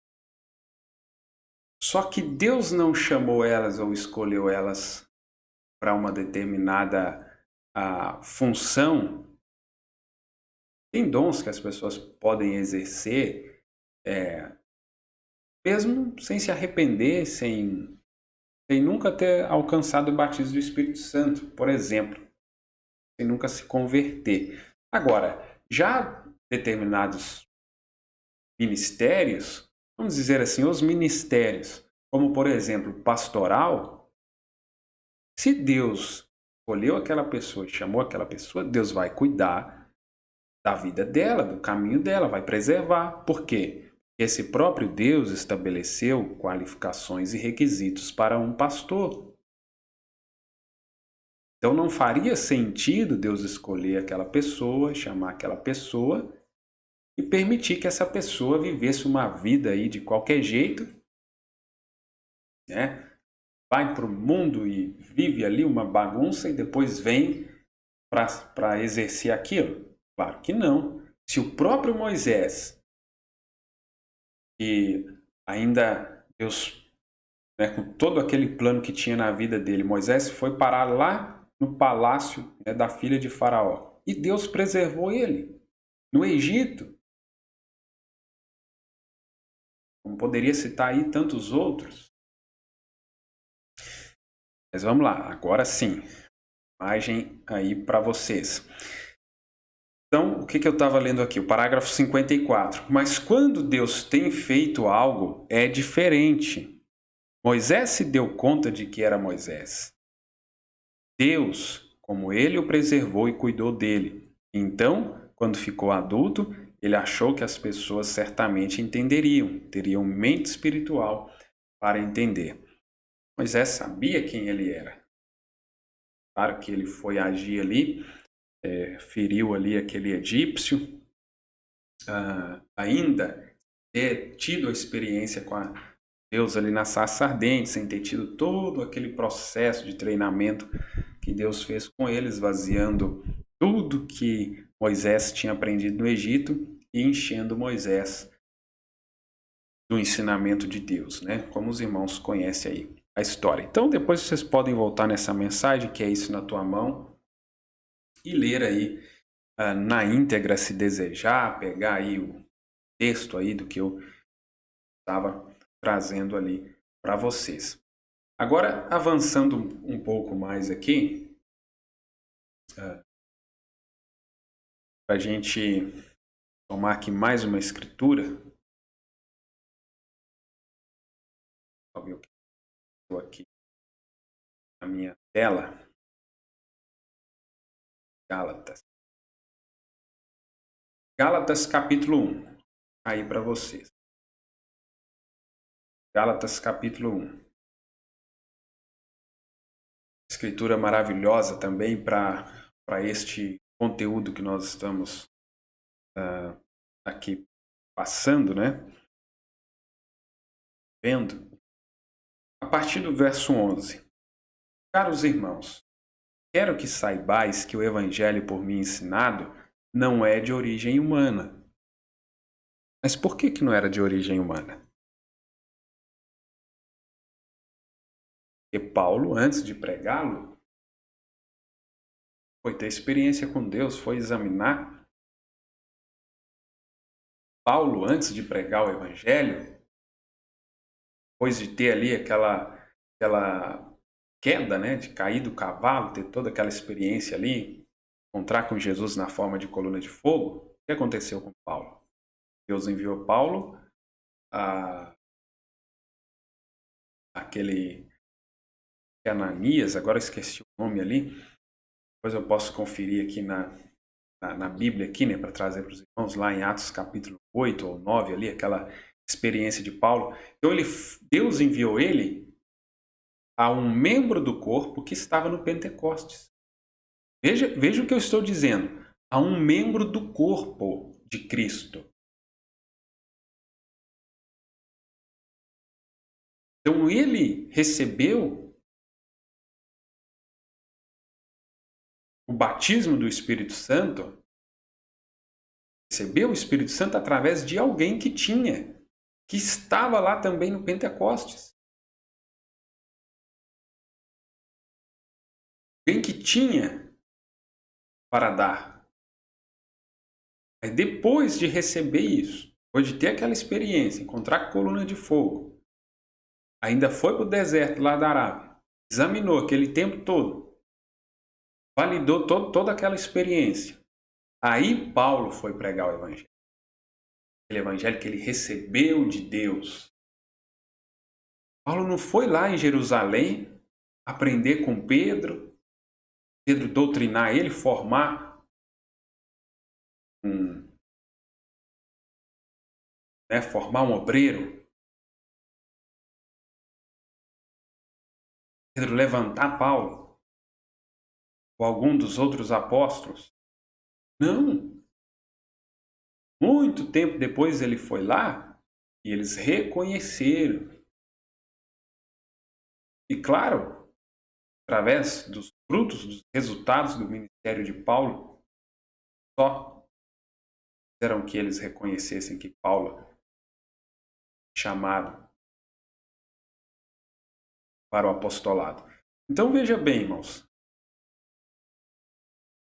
Só que Deus não chamou elas ou escolheu elas para uma determinada função. Tem dons que as pessoas podem exercer, mesmo sem se arrepender, sem nunca ter alcançado o batismo do Espírito Santo, por exemplo, sem nunca se converter. Agora, já determinados ministérios, vamos dizer assim, os ministérios, como por exemplo, pastoral, se Deus escolheu aquela pessoa, chamou aquela pessoa, Deus vai cuidar da vida dela, do caminho dela, vai preservar. Por quê? Esse próprio Deus estabeleceu qualificações e requisitos para um pastor. Então não faria sentido Deus escolher aquela pessoa, chamar aquela pessoa e permitir que essa pessoa vivesse uma vida aí de qualquer jeito, né? Vai para o mundo e vive ali uma bagunça e depois vem para exercer aquilo? Claro que não. Se o próprio Moisés, que ainda Deus, né, com todo aquele plano que tinha na vida dele, Moisés foi parar lá no palácio, né, da filha de Faraó. E Deus preservou ele no Egito. Como poderia citar aí tantos outros. Mas vamos lá, agora sim. Imagem aí para vocês. Então, o que eu estava lendo aqui? O parágrafo 54. Mas quando Deus tem feito algo, é diferente. Moisés se deu conta de que era Moisés. Deus, como ele o preservou e cuidou dele. Então, quando ficou adulto, ele achou que as pessoas certamente entenderiam, teriam mente espiritual para entender. Moisés sabia quem ele era. Claro que ele foi agir ali, feriu ali aquele egípcio, ainda ter tido a experiência com Deus ali na sarça ardente, sem ter tido todo aquele processo de treinamento que Deus fez com ele, esvaziando tudo que Moisés tinha aprendido no Egito e enchendo Moisés do ensinamento de Deus, né? Como os irmãos conhecem aí a história. Então depois vocês podem voltar nessa mensagem, que é isso na tua mão, e ler aí na íntegra se desejar, pegar aí o texto aí do que eu estava trazendo ali para vocês. Agora, avançando um pouco mais aqui, para a gente tomar aqui mais uma escritura. Vou ver o que estou aqui na minha tela. Gálatas capítulo 1. Aí para vocês. Gálatas capítulo 1. Escritura maravilhosa também para este conteúdo que nós estamos aqui passando, né? Vendo. A partir do verso 11. Caros irmãos, quero que saibais que o evangelho por mim ensinado não é de origem humana. Mas por que não era de origem humana? Porque Paulo, antes de pregá-lo, foi ter experiência com Deus, foi examinar. Paulo, antes de pregar o evangelho, depois de ter ali aquela queda, né, de cair do cavalo, ter toda aquela experiência ali, encontrar com Jesus na forma de coluna de fogo, o que aconteceu com Paulo? Deus enviou Paulo a aquele Ananias, agora eu esqueci o nome ali, depois eu posso conferir aqui na Bíblia aqui, né, para trazer para os irmãos, lá em Atos capítulo 8 ou 9 ali, aquela experiência de Paulo. Então Deus enviou ele a um membro do corpo que estava no Pentecostes. Veja o que eu estou dizendo. A um membro do corpo de Cristo. Então ele recebeu o batismo do Espírito Santo, recebeu o Espírito Santo através de alguém que estava lá também no Pentecostes. Alguém que tinha para dar. Aí depois de receber isso, depois de ter aquela experiência, encontrar a coluna de fogo, ainda foi para o deserto lá da Arábia, examinou aquele tempo todo, validou toda aquela experiência. Aí Paulo foi pregar o evangelho. Aquele evangelho que ele recebeu de Deus. Paulo não foi lá em Jerusalém aprender com Pedro doutrinar ele, formar um obreiro. Pedro levantar Paulo ou algum dos outros apóstolos. Não. Muito tempo depois ele foi lá e eles reconheceram. E claro, através dos frutos, dos resultados do ministério de Paulo, só fizeram que eles reconhecessem que Paulo é chamado para o apostolado. Então veja bem, irmãos,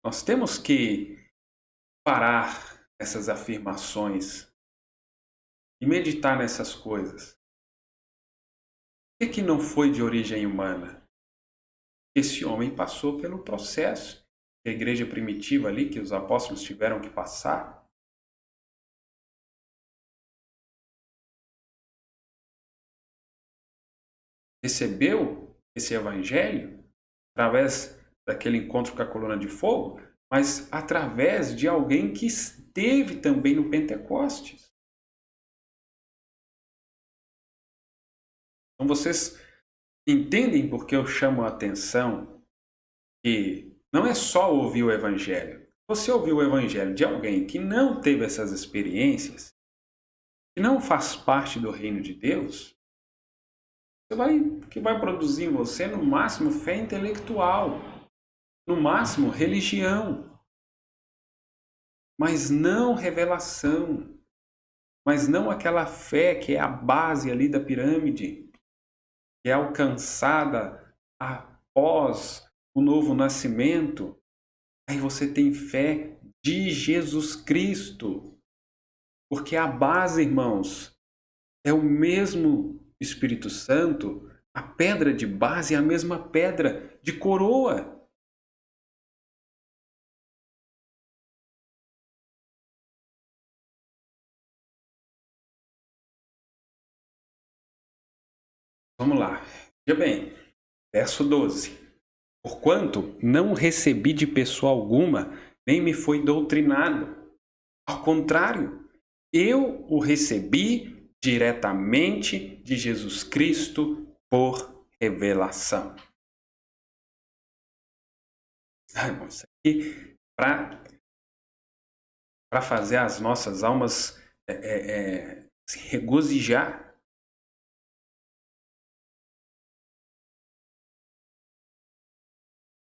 nós temos que parar essas afirmações e meditar nessas coisas. Por que não foi de origem humana? Esse homem passou pelo processo que a igreja primitiva ali, que os apóstolos tiveram que passar. Recebeu esse evangelho através daquele encontro com a coluna de fogo, mas através de alguém que esteve também no Pentecostes. Então vocês entendem por que eu chamo a atenção que não é só ouvir o evangelho. Você ouviu o evangelho de alguém que não teve essas experiências, que não faz parte do reino de Deus, que vai produzir em você, no máximo, fé intelectual, no máximo, religião, mas não revelação, mas não aquela fé que é a base ali da pirâmide, que é alcançada após o novo nascimento. Aí você tem fé de Jesus Cristo, porque a base, irmãos, é o mesmo Espírito Santo, a pedra de base é a mesma pedra de coroa. Vamos lá. Veja bem, verso 12. Porquanto não recebi de pessoa alguma, nem me foi doutrinado. Ao contrário, eu o recebi diretamente de Jesus Cristo por revelação. Isso aqui para fazer as nossas almas se regozijar.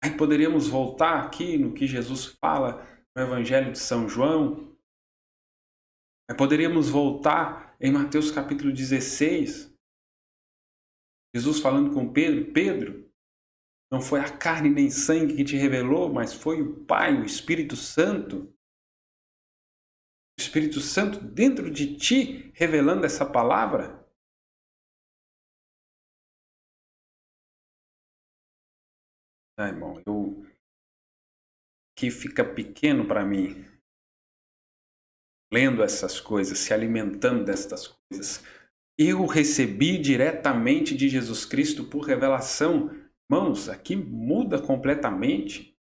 Aí poderíamos voltar aqui no que Jesus fala no Evangelho de São João. Aí poderíamos voltar em Mateus capítulo 16. Jesus falando com Pedro: Pedro, não foi a carne nem sangue que te revelou, mas foi o Pai, o Espírito Santo. O Espírito Santo dentro de ti revelando essa palavra. Irmão, que fica pequeno para mim, lendo essas coisas, se alimentando destas coisas. Eu recebi diretamente de Jesus Cristo por revelação. Irmãos, aqui muda completamente.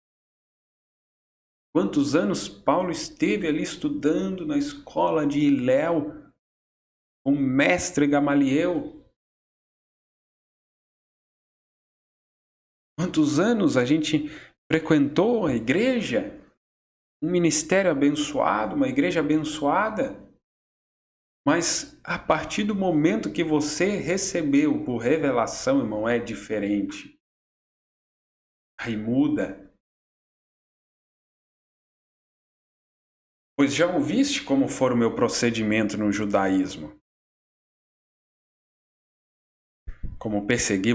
Quantos anos Paulo esteve ali estudando na escola de Hilel, com o mestre Gamaliel? Quantos anos a gente frequentou a igreja? Um ministério abençoado, uma igreja abençoada. Mas a partir do momento que você recebeu por revelação, irmão, é diferente. Aí muda. Pois já ouviste como foi o meu procedimento no judaísmo? Como persegui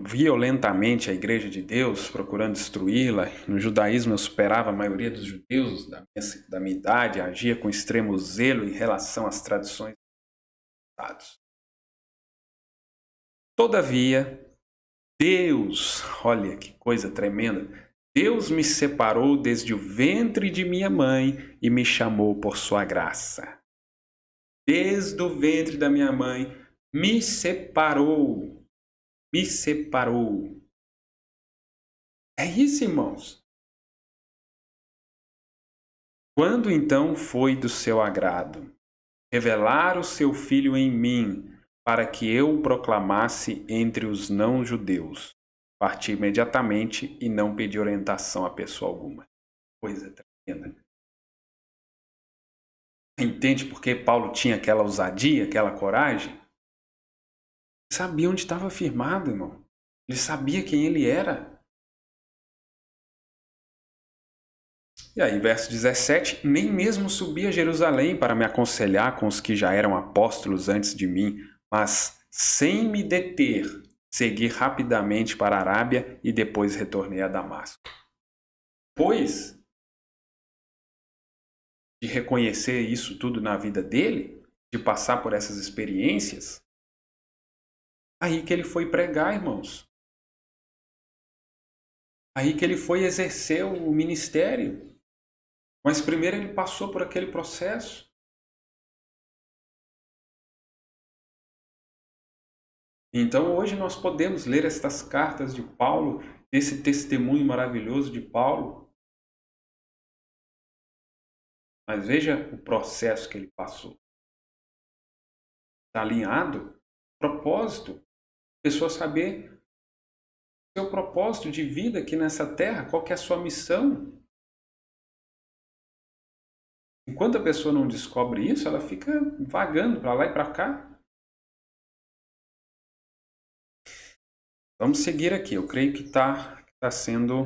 violentamente a igreja de Deus, procurando destruí-la. No judaísmo eu superava a maioria dos judeus da minha idade, agia com extremo zelo em relação às tradições dos estados. Todavia, Deus, olha que coisa tremenda, Deus me separou desde o ventre de minha mãe e me chamou por sua graça. Desde o ventre da minha mãe, me separou. Me separou. É isso, irmãos. Quando então foi do seu agrado revelar o seu Filho em mim, para que eu o proclamasse entre os não-judeus, parti imediatamente e não pedi orientação a pessoa alguma. Coisa tremenda. Entende por que Paulo tinha aquela ousadia, aquela coragem? Ele sabia onde estava firmado, irmão. Ele sabia quem ele era. E aí, verso 17, nem mesmo subi a Jerusalém para me aconselhar com os que já eram apóstolos antes de mim, mas, sem me deter, segui rapidamente para a Arábia e depois retornei a Damasco. Pois de reconhecer isso tudo na vida dele, de passar por essas experiências, aí que ele foi pregar, irmãos. Aí que ele foi exercer o ministério. Mas primeiro ele passou por aquele processo. Então hoje nós podemos ler estas cartas de Paulo, esse testemunho maravilhoso de Paulo. Mas veja o processo que ele passou. Está alinhado? Propósito. A pessoa saber seu propósito de vida aqui nessa terra, qual que é a sua missão. Enquanto a pessoa não descobre isso, ela fica vagando para lá e para cá. Vamos seguir aqui. Eu creio que está sendo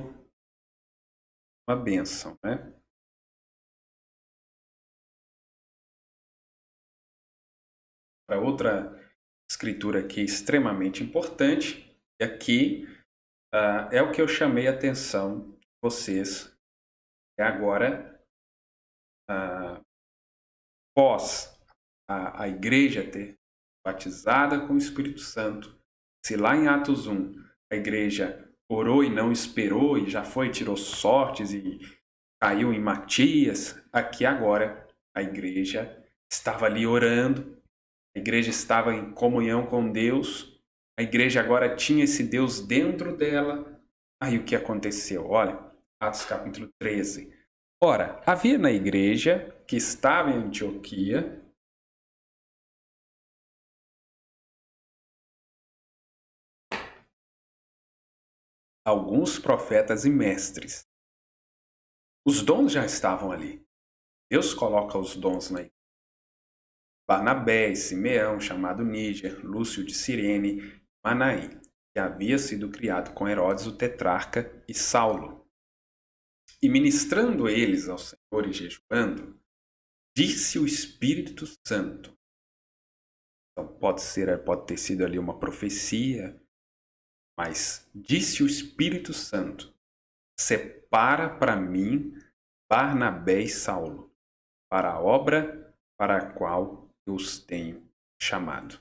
uma bênção, né? Para outra escritura aqui extremamente importante, e aqui é o que eu chamei a atenção de vocês. É agora, após a igreja ter batizada com o Espírito Santo, se lá em Atos 1 a igreja orou e não esperou e já foi, tirou sortes e caiu em Matias, aqui agora a igreja estava ali orando, a igreja estava em comunhão com Deus, a igreja agora tinha esse Deus dentro dela. Aí o que aconteceu? Olha, Atos capítulo 13. Ora, havia na igreja que estava em Antioquia alguns profetas e mestres. Os dons já estavam ali. Deus coloca os dons na igreja. Barnabé, Simeão, chamado Níger, Lúcio de Cirene, Manaém. que havia sido criado com Herodes, o tetrarca, e Saulo. E ministrando eles ao Senhor e jejuando, disse o Espírito Santo. Então pode ter sido ali uma profecia, mas disse o Espírito Santo: separa para mim Barnabé e Saulo, para a obra para a qual eu os tenho chamado.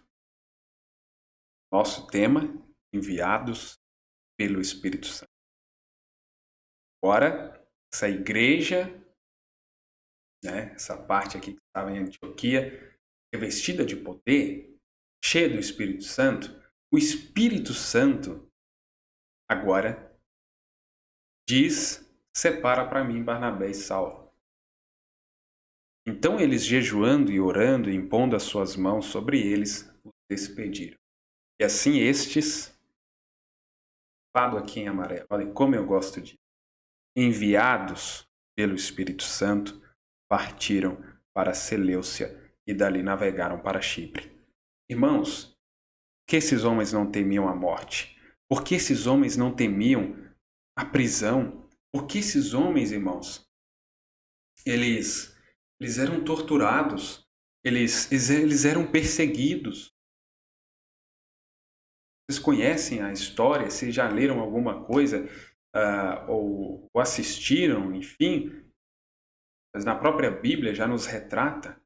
Nosso tema: enviados pelo Espírito Santo. Agora, essa igreja, né, essa parte aqui que estava em Antioquia, revestida de poder, cheia do Espírito Santo, o Espírito Santo agora diz: separa para mim Barnabé e Saulo. Então eles, jejuando e orando e impondo as suas mãos sobre eles, os despediram. E assim estes, fado aqui em amarelo, olha como eu gosto disso, enviados pelo Espírito Santo, partiram para Seleucia e dali navegaram para Chipre. Irmãos, por que esses homens não temiam a morte? Por que esses homens não temiam a prisão? Por que esses homens, irmãos, eles eram torturados, eles eram perseguidos? Vocês conhecem a história? Vocês já leram alguma coisa ou assistiram, enfim? Mas na própria Bíblia já nos retrata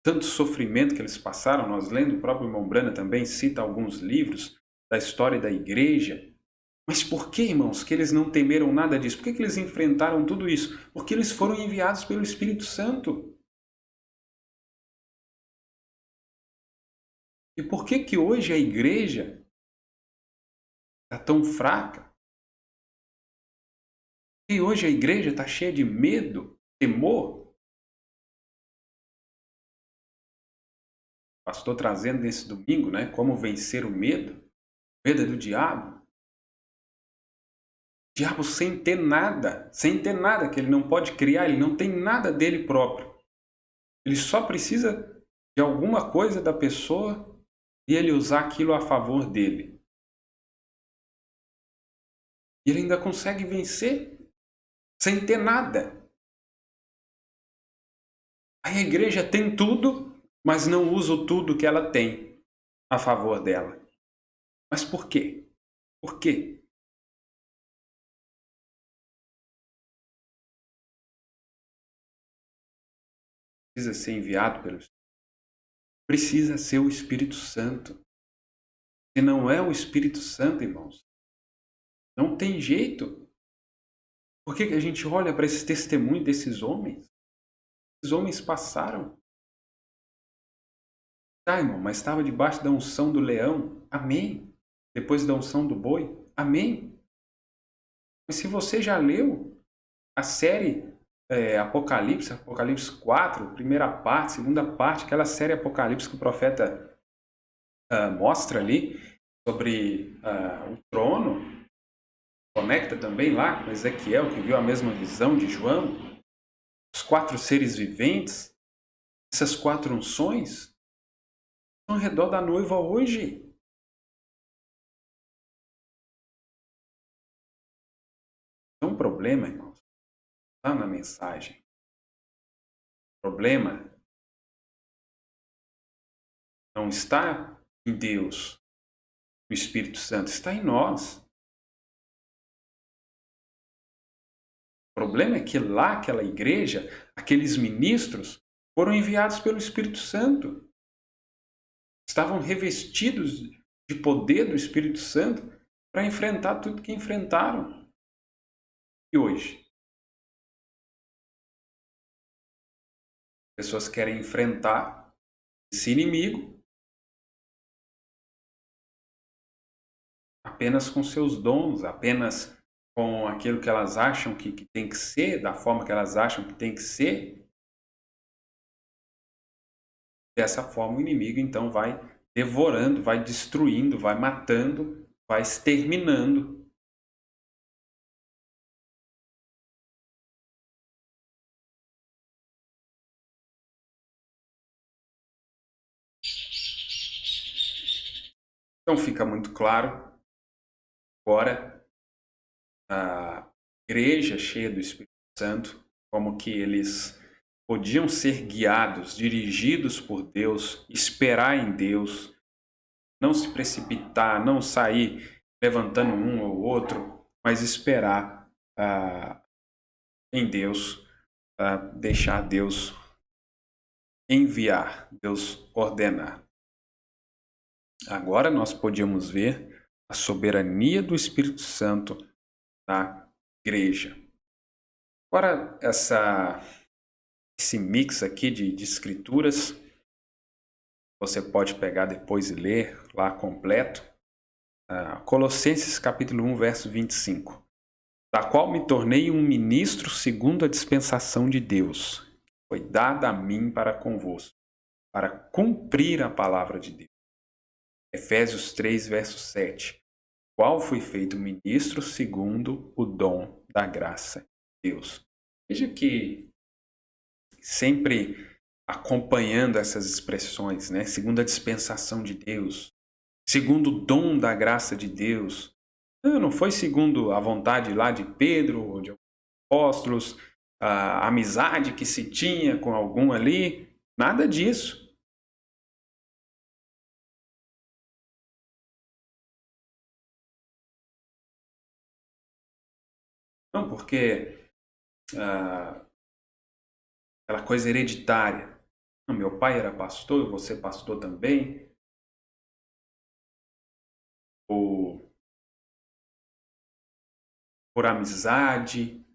tanto sofrimento que eles passaram. Nós lendo, o próprio irmão Brana também cita alguns livros da história da igreja. Mas por que, irmãos, que eles não temeram nada disso? Por que eles enfrentaram tudo isso? Porque eles foram enviados pelo Espírito Santo. E por que que hoje a igreja está tão fraca? E hoje a igreja está cheia de medo, temor? O pastor trazendo nesse domingo, né, como vencer o medo. O medo é do diabo. O diabo sem ter nada que ele não pode criar, ele não tem nada dele próprio. Ele só precisa de alguma coisa da pessoa e ele usar aquilo a favor dele. E ele ainda consegue vencer sem ter nada. Aí a igreja tem tudo, mas não usa o tudo que ela tem a favor dela. Mas por quê? Por quê? Precisa ser enviado pelo Espírito. Precisa ser o Espírito Santo. Se não é o Espírito Santo, irmãos, não tem jeito. Por que a gente olha para esse testemunho desses homens? Esses homens passaram. Tá, irmão, mas estava debaixo da unção do leão. Amém. Depois da unção do boi. Amém. Mas se você já leu a série Apocalipse 4, primeira parte, segunda parte, aquela série Apocalipse que o profeta mostra ali sobre o trono, conecta também lá com Ezequiel, que viu a mesma visão de João, os 4 seres viventes, essas 4 unções estão ao redor da noiva hoje. Então o problema, irmãos, está na mensagem. O problema não está em Deus, no Espírito Santo, está em nós. O problema é que lá, aquela igreja, aqueles ministros foram enviados pelo Espírito Santo. Estavam revestidos de poder do Espírito Santo para enfrentar tudo que enfrentaram. E hoje? As pessoas querem enfrentar esse inimigo apenas com seus dons, apenas com aquilo que elas acham que tem que ser, da forma que elas acham que tem que ser. Dessa forma o inimigo então vai devorando, vai destruindo, vai matando, vai exterminando. Então fica muito claro Agora, a igreja cheia do Espírito Santo, como que eles podiam ser guiados, dirigidos por Deus, esperar em Deus, não se precipitar, não sair levantando um ou outro, mas esperar em Deus, deixar Deus enviar, Deus ordenar. Agora nós podíamos ver a soberania do Espírito Santo na igreja. Agora, esse mix aqui de escrituras, você pode pegar depois e ler lá completo. Colossenses capítulo 1, verso 25. Da qual me tornei um ministro segundo a dispensação de Deus, que foi dada a mim para convosco, para cumprir a palavra de Deus. Efésios 3, verso 7. Qual foi feito ministro segundo o dom da graça de Deus. Veja que sempre acompanhando essas expressões, né? Segundo a dispensação de Deus, segundo o dom da graça de Deus. Não foi segundo a vontade lá de Pedro ou de apóstolos, a amizade que se tinha com algum ali, nada disso. Não, porque aquela coisa hereditária. Não, meu pai era pastor, eu vou ser pastor também. Ou por amizade,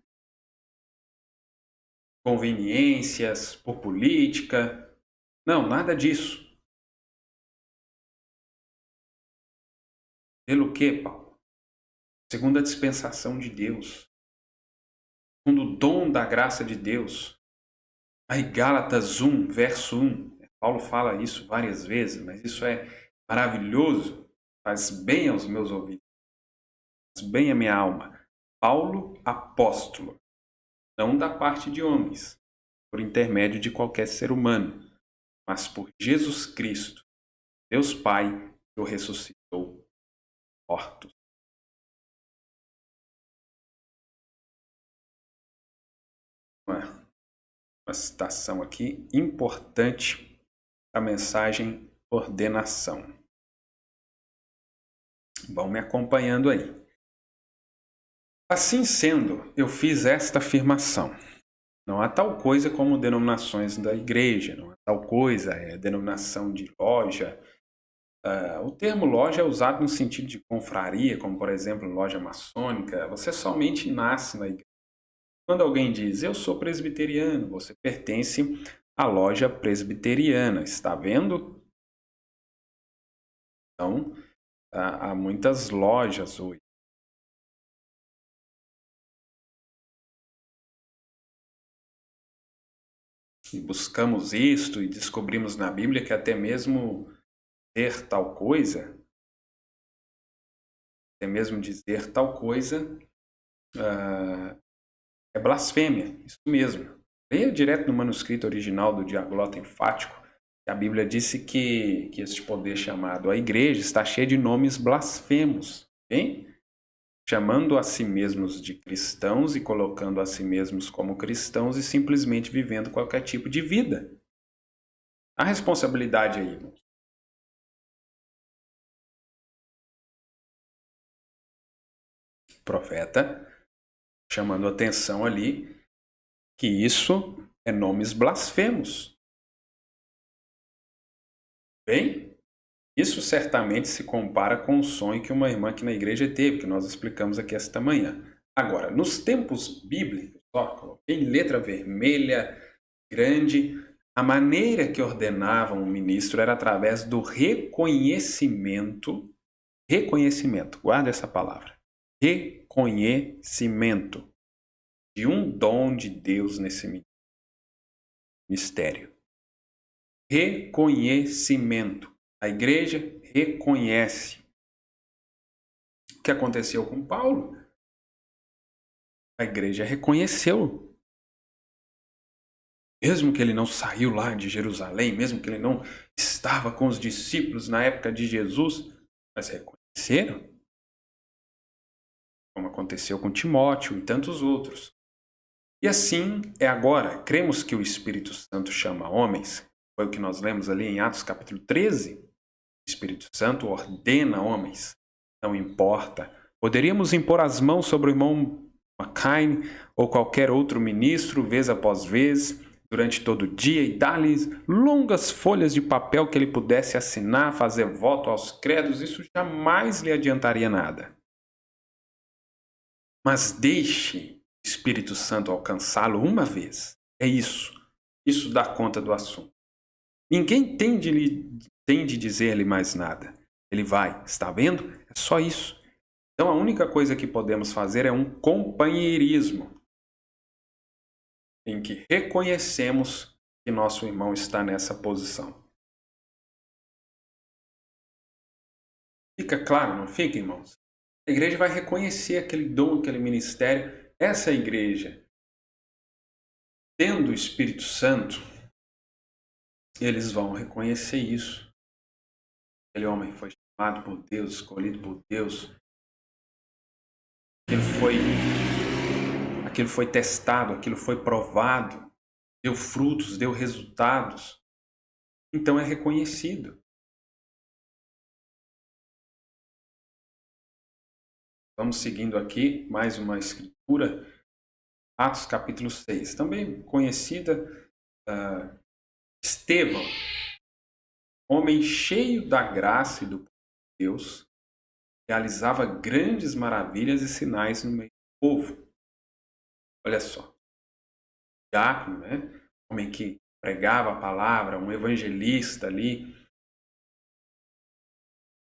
conveniências, por política. Não, nada disso. Pelo quê, Paulo? Segundo a dispensação de Deus. Segundo o dom da graça de Deus. Aí Gálatas 1, verso 1. Paulo fala isso várias vezes, mas isso é maravilhoso. Faz bem aos meus ouvidos. Faz bem à minha alma. Paulo, apóstolo. Não da parte de homens, por intermédio de qualquer ser humano, mas por Jesus Cristo, Deus Pai, que o ressuscitou mortos. Uma citação aqui importante da mensagem ordenação. Vão me acompanhando aí. Assim sendo, eu fiz esta afirmação. Não há tal coisa como denominações da igreja, não há tal coisa, denominação de loja. O termo loja é usado no sentido de confraria, como por exemplo loja maçônica. Você somente nasce na igreja. Quando alguém diz, eu sou presbiteriano, você pertence à loja presbiteriana, está vendo? Então, há muitas lojas hoje. E buscamos isto e descobrimos na Bíblia que até mesmo dizer tal coisa, até mesmo dizer tal coisa, é blasfêmia, isso mesmo. Leia direto no manuscrito original do Diaglota Enfático, que a Bíblia disse que este poder chamado a igreja está cheio de nomes blasfemos, bem? Chamando a si mesmos de cristãos e colocando a si mesmos como cristãos e simplesmente vivendo qualquer tipo de vida. A responsabilidade aí, irmãos. O profeta chamando atenção ali que isso é nomes blasfemos. Bem, isso certamente se compara com o sonho que uma irmã aqui na igreja teve, que nós explicamos aqui esta manhã. Agora, nos tempos bíblicos, em letra vermelha, grande, a maneira que ordenavam o ministro era através do reconhecimento, guarda essa palavra, reconhecimento de um dom de Deus nesse mistério. Reconhecimento. A igreja reconhece. O que aconteceu com Paulo? A igreja reconheceu. Mesmo que ele não saiu lá de Jerusalém, mesmo que ele não estava com os discípulos na época de Jesus, mas reconheceram. como aconteceu com Timóteo e tantos outros. E assim é agora. Cremos que o Espírito Santo chama homens. Foi o que nós lemos ali em Atos capítulo 13. O Espírito Santo ordena homens. Não importa. Poderíamos impor as mãos sobre o irmão McCain ou qualquer outro ministro, vez após vez, durante todo o dia, e dar-lhe longas folhas de papel que ele pudesse assinar, fazer voto aos credos. Isso jamais lhe adiantaria nada. Mas deixe o Espírito Santo alcançá-lo uma vez. É isso. Isso dá conta do assunto. Ninguém tem de dizer-lhe mais nada. Ele vai. Está vendo? É só isso. Então a única coisa que podemos fazer é um companheirismo em que reconhecemos que nosso irmão está nessa posição. Fica claro, não fica, irmãos? A igreja vai reconhecer aquele dom, aquele ministério. Essa igreja, tendo o Espírito Santo, eles vão reconhecer isso. Aquele homem foi chamado por Deus, escolhido por Deus. Aquilo foi testado, aquilo foi provado, deu frutos, deu resultados. Então é reconhecido. Vamos seguindo aqui, mais uma escritura, Atos capítulo 6, também conhecida, Estevão, homem cheio da graça e do poder de Deus, realizava grandes maravilhas e sinais no meio do povo. Olha só, diácono, né? Homem que pregava a palavra, um evangelista ali,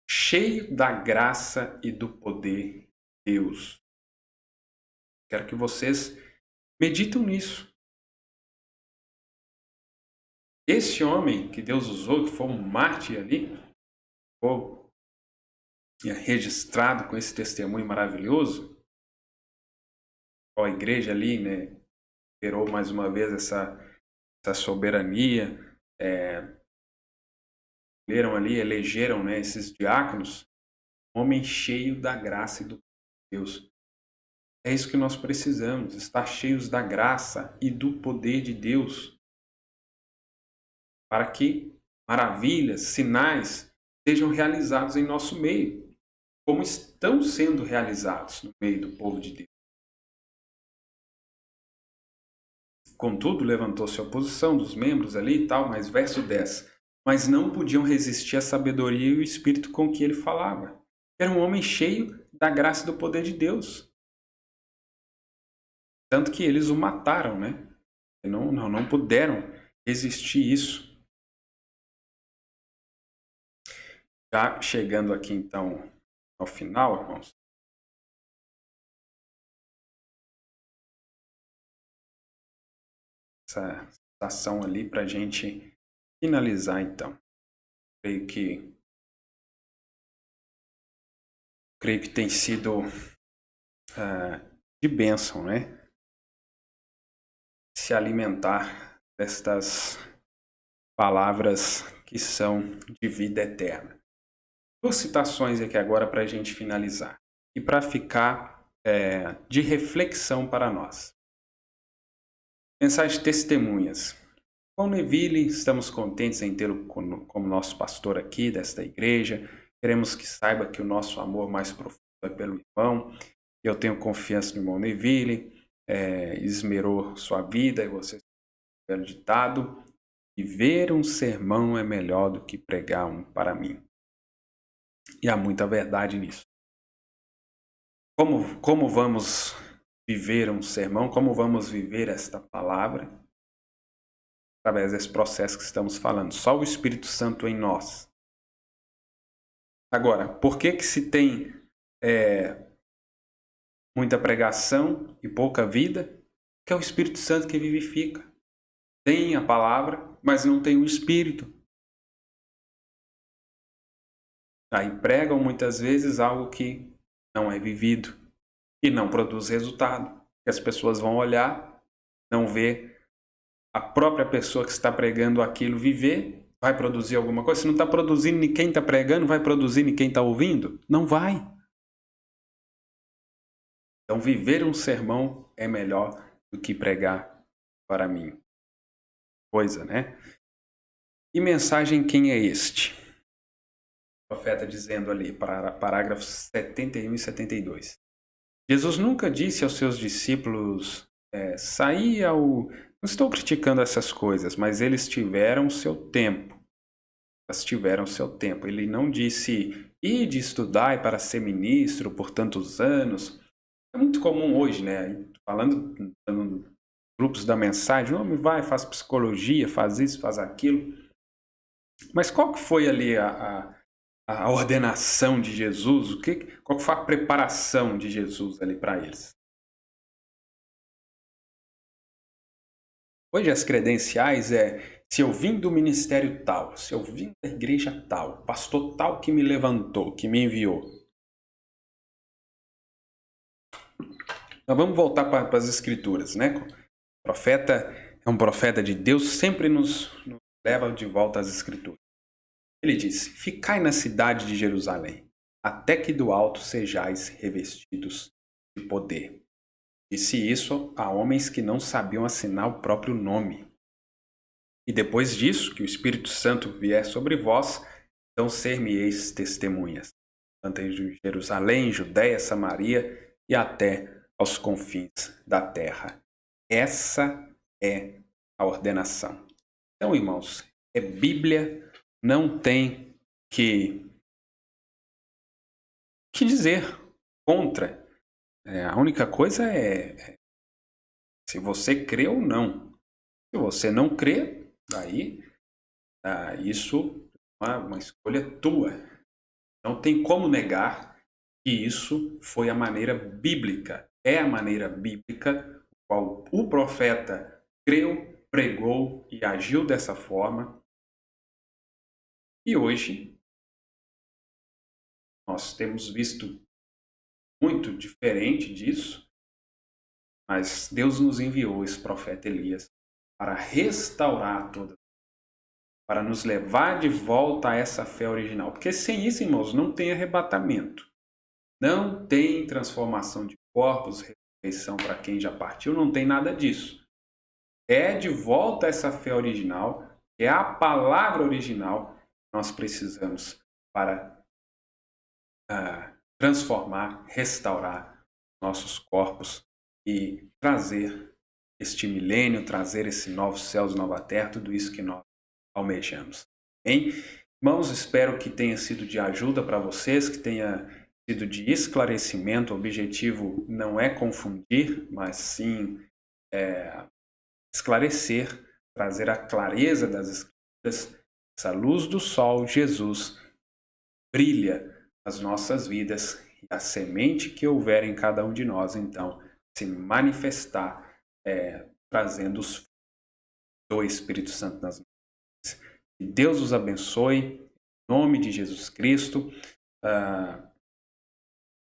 cheio da graça e do poder de Deus. Quero que vocês meditem nisso. Esse homem que Deus usou, que foi um mártir ali, foi registrado com esse testemunho maravilhoso, a igreja ali, né, gerou mais uma vez essa soberania, elegeram, né, esses diáconos, homem cheio da graça e do poder de Deus. É isso que nós precisamos, estar cheios da graça e do poder de Deus, para que maravilhas, sinais sejam realizados em nosso meio, como estão sendo realizados no meio do povo de Deus. Contudo, levantou-se a oposição dos membros ali e tal, mas verso 10. Mas não podiam resistir à sabedoria e o espírito com que ele falava. Era um homem cheio da graça e do poder de Deus. Tanto que eles o mataram, né? Não puderam resistir isso. Já chegando aqui, então, ao final, irmãos. Essa citação ali para a gente finalizar, então. Creio que tem sido de bênção, né? Se alimentar destas palavras que são de vida eterna. Duas citações aqui agora para a gente finalizar e para ficar de reflexão para nós. Mensagem testemunhas. Com Neville, estamos contentes em tê-lo como nosso pastor aqui desta igreja. Queremos que saiba que o nosso amor mais profundo é pelo irmão. Eu tenho confiança no irmão Neville. Esmerou sua vida e você belo ditado. Viver um sermão é melhor do que pregar um para mim. E há muita verdade nisso. Como vamos viver um sermão? Como vamos viver esta palavra? Através desse processo que estamos falando. Só o Espírito Santo em nós. Agora, por que se tem muita pregação e pouca vida? Que é o Espírito Santo que vivifica. Tem a palavra, mas não tem o Espírito. Aí pregam muitas vezes algo que não é vivido e não produz resultado. E as pessoas vão olhar, não ver a própria pessoa que está pregando aquilo viver, vai produzir alguma coisa. Se não está produzindo nem quem está pregando, vai produzir nem quem está ouvindo? Não vai. Então, viver um sermão é melhor do que pregar para mim. Coisa, né? E mensagem quem é este? O profeta dizendo ali, parágrafos 71 e 72. Jesus nunca disse aos seus discípulos, saí ao... Não estou criticando essas coisas, mas eles tiveram seu tempo. Elas tiveram seu tempo. Ele não disse, ide estudai para ser ministro por tantos anos. É muito comum hoje, né? Falando em grupos da mensagem, o homem vai, faz psicologia, faz isso, faz aquilo. Mas qual que foi ali a ordenação de Jesus? Qual que foi a preparação de Jesus ali para eles? Hoje as credenciais se eu vim do ministério tal, se eu vim da igreja tal, pastor tal que me levantou, que me enviou. Nós vamos voltar para as escrituras, né? O profeta é um profeta de Deus, sempre nos leva de volta às escrituras. Ele disse, ficai na cidade de Jerusalém, até que do alto sejais revestidos de poder. Disse isso a homens que não sabiam assinar o próprio nome. E depois disso, que o Espírito Santo vier sobre vós, então ser-me-eis testemunhas, tanto em Jerusalém, Judéia, Samaria e até aos confins da terra. Essa é a ordenação. Então, irmãos, é Bíblia, não tem que dizer contra. A única coisa é se você crê ou não. Se você não crê, daí isso é uma escolha tua. Não tem como negar que isso foi a maneira bíblica. É a maneira bíblica qual o profeta creu, pregou e agiu dessa forma. E hoje nós temos visto muito diferente disso, mas Deus nos enviou esse profeta Elias para restaurar toda, para nos levar de volta a essa fé original. Porque sem isso, irmãos, não tem arrebatamento. Não tem transformação de corpos, ressurreição para quem já partiu, não tem nada disso. É de volta a essa fé original, é a palavra original que nós precisamos para transformar, restaurar nossos corpos e trazer este milênio, trazer esse novo céus e nova terra, tudo isso que nós almejamos. Bem, irmãos, espero que tenha sido de ajuda para vocês, que tenha sido de esclarecimento. O objetivo não é confundir, mas sim esclarecer, trazer a clareza das Escrituras. Essa luz do sol, Jesus, brilha nas nossas vidas e a semente que houver em cada um de nós, então, se manifestar, trazendo os frutos do Espírito Santo nas nossas vidas. Que Deus os abençoe, em nome de Jesus Cristo.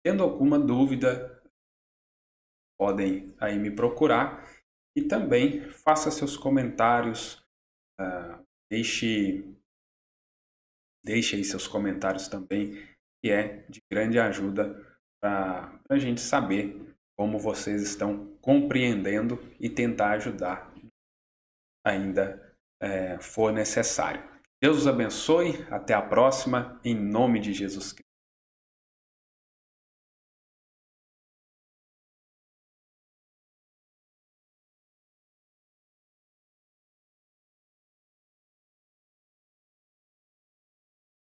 Tendo alguma dúvida, podem aí me procurar e também faça seus comentários, deixe aí seus comentários também, que é de grande ajuda para a gente saber como vocês estão compreendendo e tentar ajudar ainda for necessário. Deus os abençoe, até a próxima, em nome de Jesus Cristo.